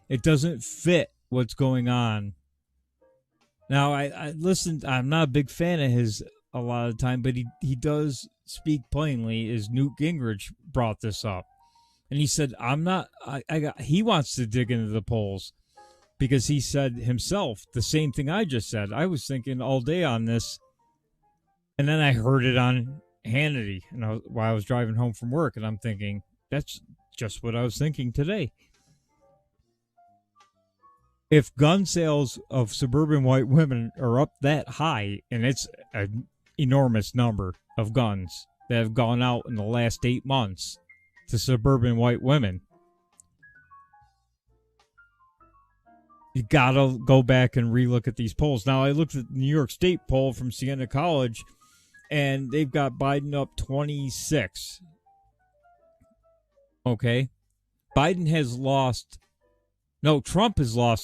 it doesn't fit what's going on. Now, I listened, I'm not a big fan of his a lot of the time, but he does speak plainly, as Newt Gingrich brought this up. And he said, he wants to dig into the polls because he said himself the same thing I just said. I was thinking all day on this, and then I heard it on Hannity while I was driving home from work, and I'm thinking, that's just what I was thinking today. If gun sales of suburban white women are up that high, and it's an enormous number of guns that have gone out in the last 8 months to suburban white women, you gotta go back and relook at these polls. Now, I looked at the New York State poll from Siena College, and they've got Biden up 26. Okay? Trump has lost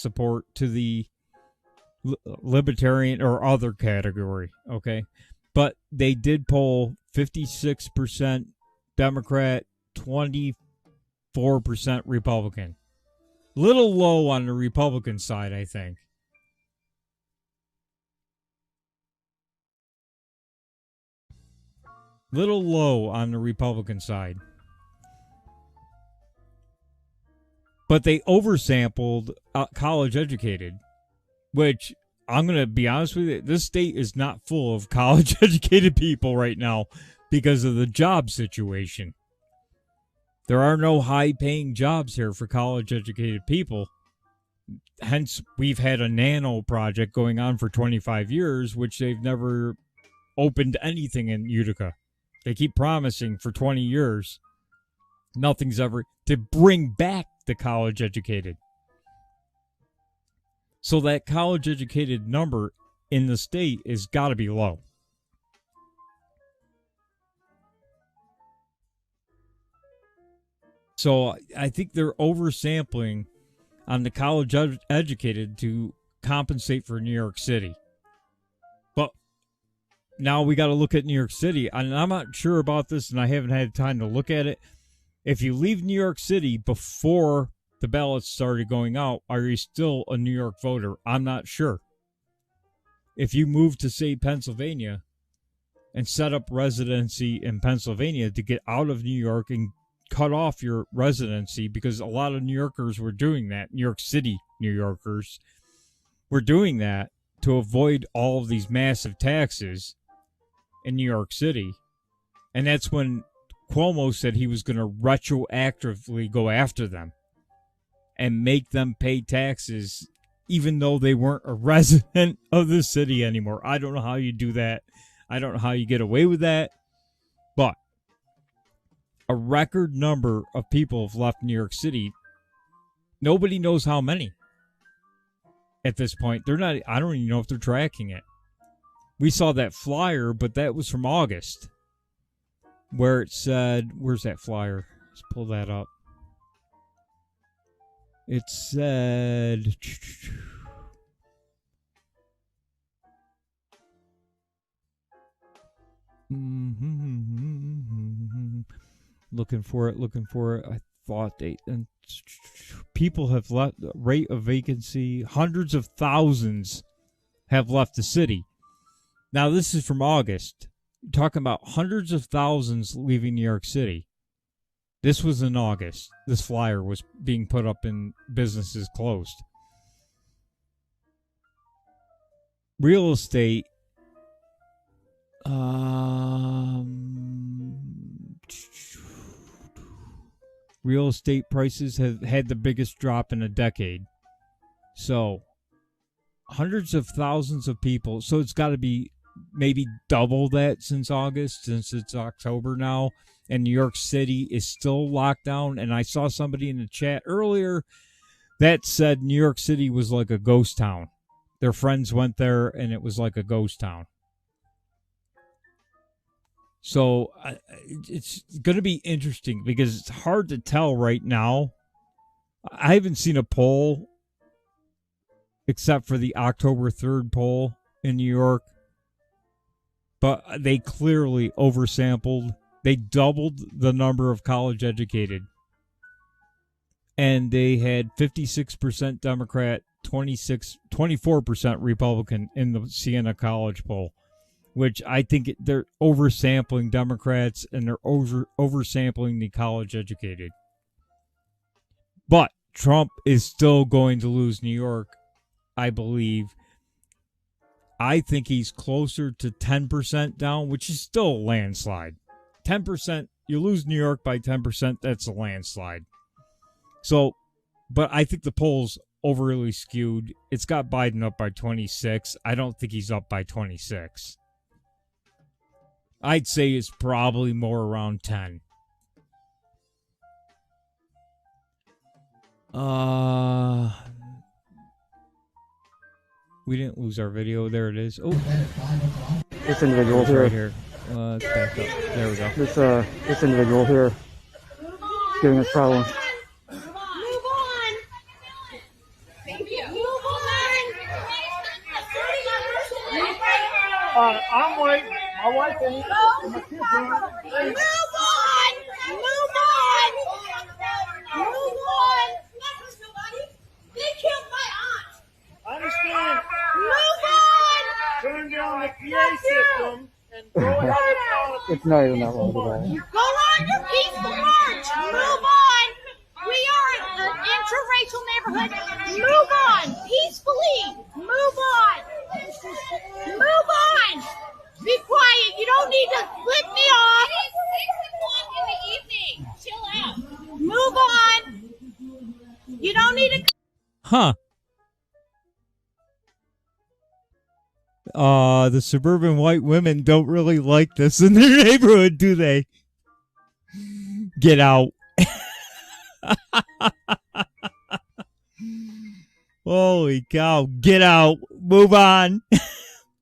support to the libertarian or other category, okay? But they did poll 56% Democrat, 24% Republican. Little low on the Republican side, I think. Little low on the Republican side. But they oversampled college educated, which I'm going to be honest with you, this state is not full of college educated people right now because of the job situation. There are no high-paying jobs here for college-educated people. Hence, we've had a nano project going on for 25 years, which they've never opened anything in Utica. They keep promising for 20 years. Nothing's ever to bring back the college-educated. So that college-educated number in the state has got to be low. So I think they're oversampling on the college-educated to compensate for New York City. But now we got to look at New York City. And I'm not sure about this, and I haven't had time to look at it. If you leave New York City before the ballots started going out, are you still a New York voter? I'm not sure. If you move to, say, Pennsylvania and set up residency in Pennsylvania to get out of New York and cut off your residency, because a lot of New Yorkers were doing that, New York City New Yorkers were doing that to avoid all of these massive taxes in New York City. And that's when Cuomo said he was going to retroactively go after them and make them pay taxes even though they weren't a resident of the city anymore. I don't know how you do that. I don't know how you get away with that. But a record number of people have left New York City. Nobody knows how many at this point. They're not, I don't even know if they're tracking it. We saw that flyer, but that was from August, where it said, where's that flyer? Let's pull that up. It said, looking for it. I thought and people have left. Rate of vacancy, hundreds of thousands have left the city. Now this is from August. You're talking about hundreds of thousands leaving New York City. This was in August. This flyer was being put up in businesses closed. Real estate. Real estate prices have had the biggest drop in a decade. So, hundreds of thousands of people. So it's got to be maybe double that since August, since it's October now. And New York City is still locked down. And I saw somebody in the chat earlier that said New York City was like a ghost town. Their friends went there and it was like a ghost town. So it's going to be interesting because it's hard to tell right now. I haven't seen a poll except for the October 3rd poll in New York. But they clearly oversampled. They doubled the number of college educated. And they had 56% Democrat, 24% Republican in the Siena College poll, which I think they're oversampling Democrats and they're oversampling the college educated. But Trump is still going to lose New York, I believe. I think he's closer to 10% down, which is still a landslide. 10%, you lose New York by 10%, that's a landslide. So, but I think the poll's overly skewed. It's got Biden up by 26. I don't think he's up by 26. I'd say it's probably more around 10. We didn't lose our video. There it is. Oh, this individual here. Right here. Let's back up. There we go. This individual here is giving us problems. I'm waiting. My wife ain't. My kids ain't. Move on! Move on! Move on! They killed my aunt. I understand. Move on! Turn down the PA system and go ahead. It's not even that long ago. Go on your peaceful march. Move on. We are an interracial neighborhood. Move on peacefully. Move on. Move on. Be quiet. You don't need to flip me off. It is 6 o'clock in the evening. Chill out. You don't need to. Huh. The suburban white women don't really like this in their neighborhood, do they? Get out. Holy cow. Get out. Move on.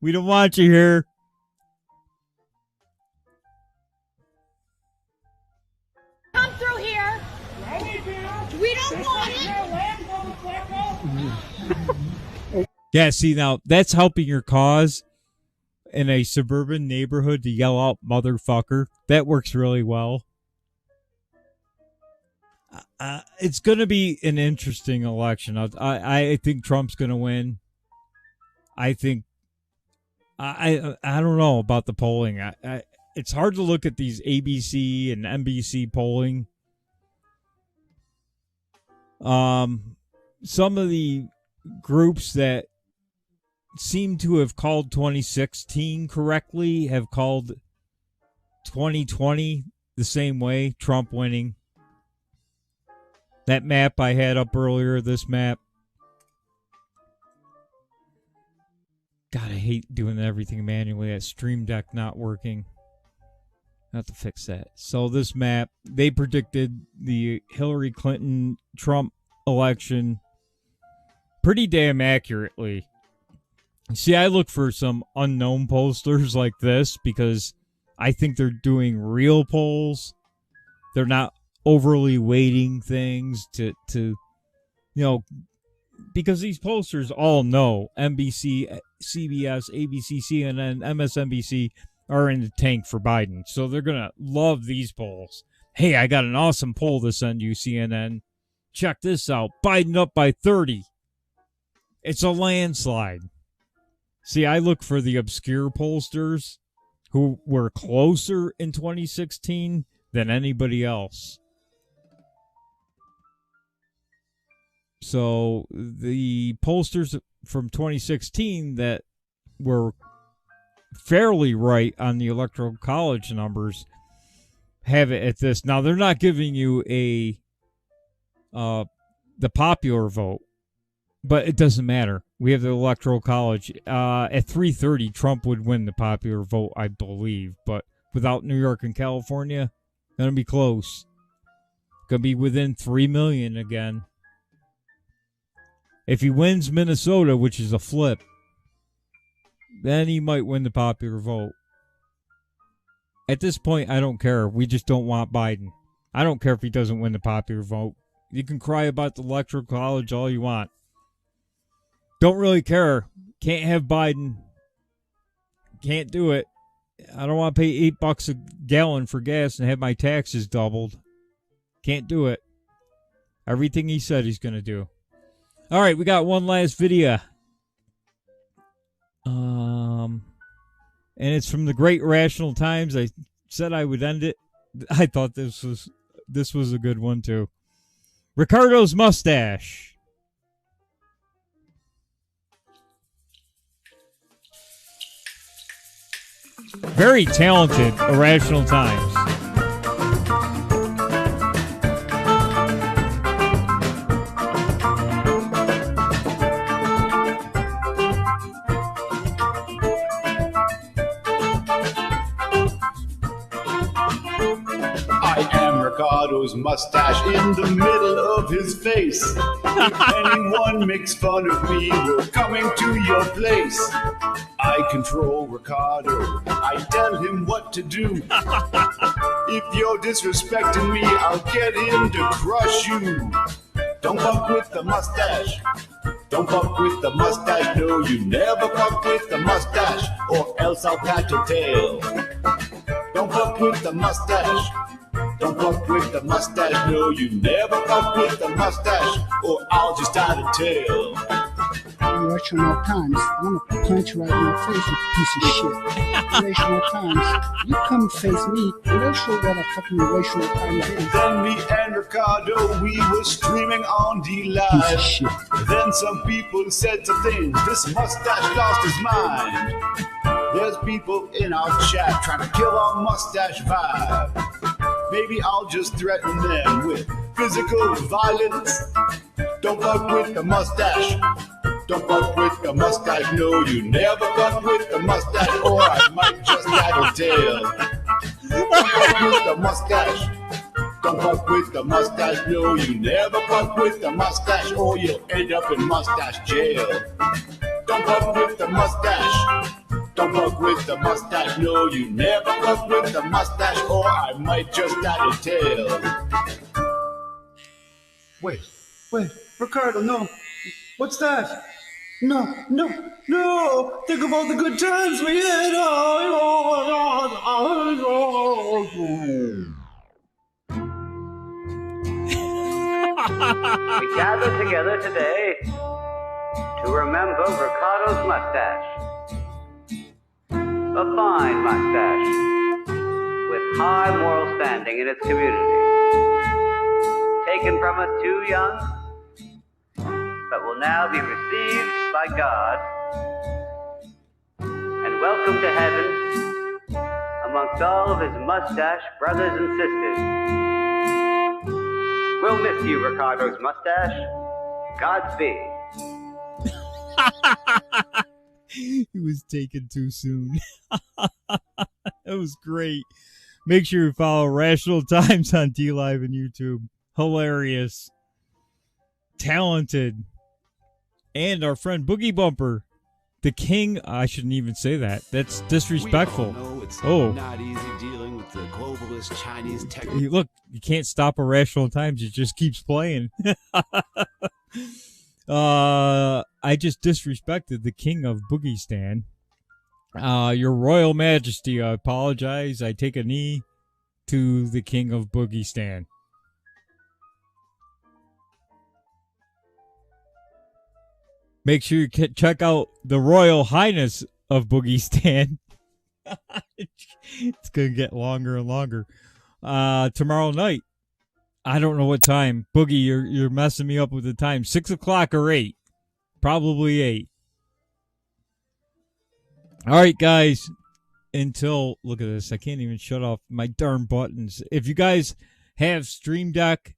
We don't want you here. Come through here. We don't want it. Yeah, see, now that's helping your cause in a suburban neighborhood to yell out motherfucker. That works really well. It's going to be an interesting election. I think Trump's going to win. I think I don't know about the polling. It's hard to look at these ABC and NBC polling. Some of the groups that seem to have called 2016 correctly have called 2020 the same way, Trump winning. That map I had up earlier, this map. God, I hate doing everything manually. That Stream Deck not working. I have to fix that. So this map, they predicted the Hillary Clinton-Trump election pretty damn accurately. See, I look for some unknown pollsters like this because I think they're doing real polls. They're not overly weighting things to because these pollsters all know NBC, CBS, ABC, CNN, MSNBC are in the tank for Biden. So they're going to love these polls. Hey, I got an awesome poll to send you, CNN. Check this out. Biden up by 30. It's a landslide. See, I look for the obscure pollsters who were closer in 2016 than anybody else. So the pollsters from 2016 that were fairly right on the Electoral College numbers have it at this. Now, they're not giving you the popular vote, but it doesn't matter. We have the Electoral College. At 3:30, Trump would win the popular vote, I believe. But without New York and California, going to be close. Going to be within 3 million again. If he wins Minnesota, which is a flip, then he might win the popular vote. At this point, I don't care. We just don't want Biden. I don't care if he doesn't win the popular vote. You can cry about the Electoral College all you want. Don't really care. Can't have Biden. Can't do it. I don't want to pay $8 a gallon for gas and have my taxes doubled. Can't do it. Everything he said he's going to do. All right, we got one last video. And it's from the Great Rational Times. I said I would end it. I thought this was a good one too. Ricardo's mustache. Very talented, Irrational Times. I am Ricardo's mustache in the middle of his face. If anyone makes fun of me, we're coming to your place. I control Ricardo. I tell him what to do. If you're disrespecting me, I'll get him to crush you. Don't fuck with the mustache. Don't fuck with the mustache. No, you never fuck with the mustache, or else I'll pat your tail. Don't fuck with the mustache. Don't fuck with the mustache. No, you never fuck with the mustache, or I'll just tie the tail. Irrational Times, I want to punch you right in the face, you piece of shit. Irrational Times, you come face me, and they'll show what a fucking Irrational Times is. Then me and Ricardo, we were streaming on D-Live. Then some people said some things, this mustache lost his mind. There's people in our chat trying to kill our mustache vibe. Maybe I'll just threaten them with physical violence. Don't fuck with the mustache. Don't fuck with the mustache. No, you never fuck with the mustache, or I might just tattletale. Don't fuck with the mustache. Don't fuck with the mustache. No, you never fuck with the mustache, or you'll end up in mustache jail. Don't fuck with the mustache. Don't fuck with the mustache. No, you never fuck with the mustache, or I might just tattletale. Wait, Ricardo, no. What's that? No. Think of all the good times we had. We gather together today to remember Ricardo's mustache. A fine mustache with high moral standing in its community. Taken from us too young, but will now be received by God and welcomed to heaven amongst all of his mustache brothers and sisters. We'll miss you, Ricardo's mustache. Godspeed. He was taken too soon. That was great. Make sure you follow Rational Times on DLive and YouTube. Hilarious. Talented. And our friend Boogie Bumper. The king. I shouldn't even say that. That's disrespectful. Not easy dealing with the globalist Chinese tech. Look, you can't stop a Rational Times. It just keeps playing. I just disrespected the king of Boogie-stan. Your Royal Majesty, I apologize. I take a knee to the king of Boogie-stan. Make sure you check out the Royal Highness of Boogie-stan. It's going to get longer and longer. Tomorrow night. I don't know what time. Boogie, you're messing me up with the time. 6 o'clock or 8? Probably 8. All right, guys. Until, look at this. I can't even shut off my darn buttons. If you guys have Stream Deck,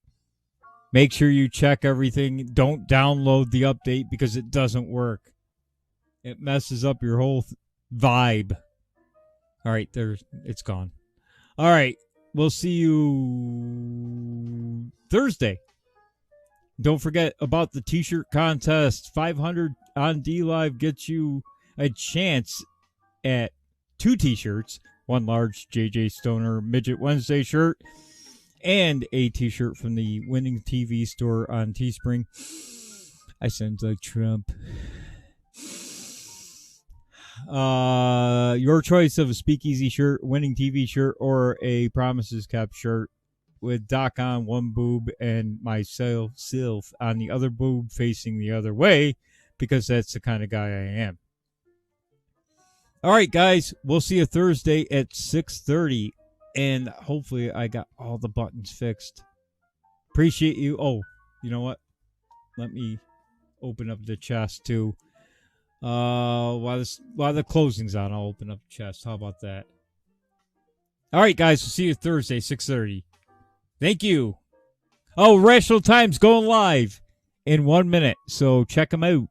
make sure you check everything. Don't download the update because it doesn't work. It messes up your whole vibe. All right, it's gone. All right. We'll see you Thursday. Don't forget about the t-shirt contest. 500 on DLive gets you a chance at 2 t-shirts. 1 large JJ Stoner Midget Wednesday shirt and a t-shirt from the Winning TV store on Teespring. I sound like Trump. Your choice of a Speakeasy shirt, Winning TV shirt, or a Promises Kept shirt with Doc on one boob and myself on the other boob facing the other way, because that's the kind of guy I am. All right, guys, we'll see you Thursday at 6:30, and hopefully I got all the buttons fixed. Appreciate you. Oh, you know what? Let me open up the chest too. While the closing's on, I'll open up the chest. How about that? All right, guys. We'll see you Thursday, 6:30. Thank you. Oh, Rational Times going live in 1 minute, so check them out.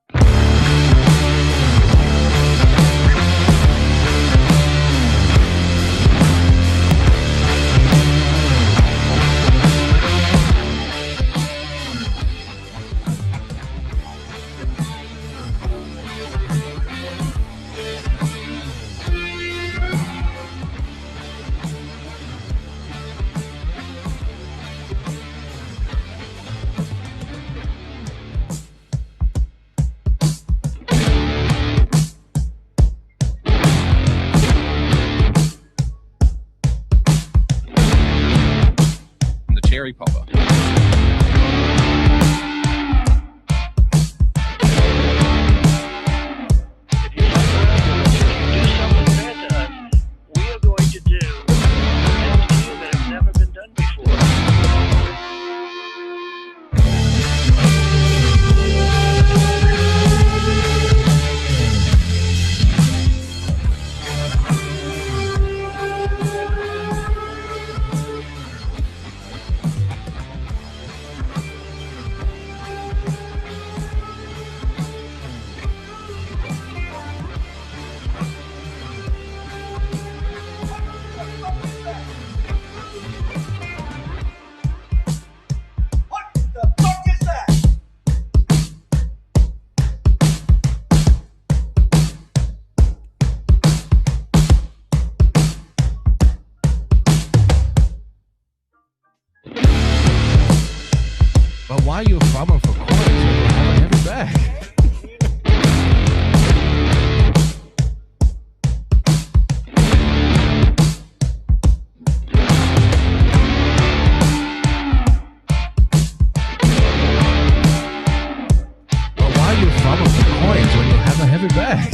me back.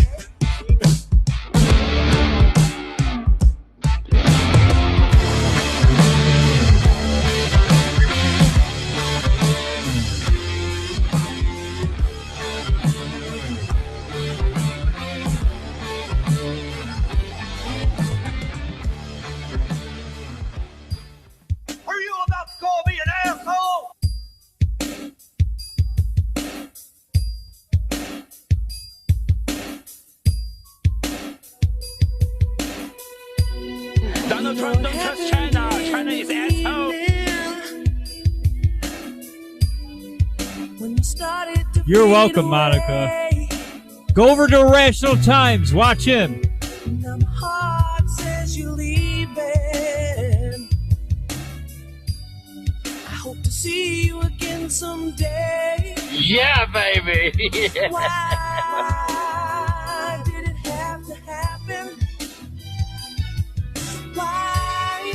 Are you about to call me an asshole? Donald Trump don't trust China. China is asshole. You're welcome, Monica. Go over to Irrational Times. Watch him. Heart says you're leaving. I hope to see you again someday. Yeah, baby. Why did it have to happen? Why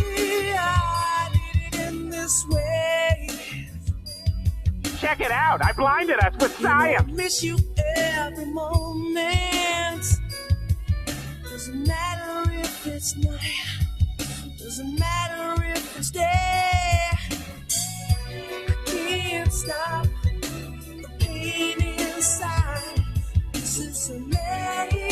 did it end this way? Check it out. I blinded us with science. I miss you every moment. Doesn't matter if it's night. Doesn't matter if it's day. I can't stop the pain inside. This is amazing.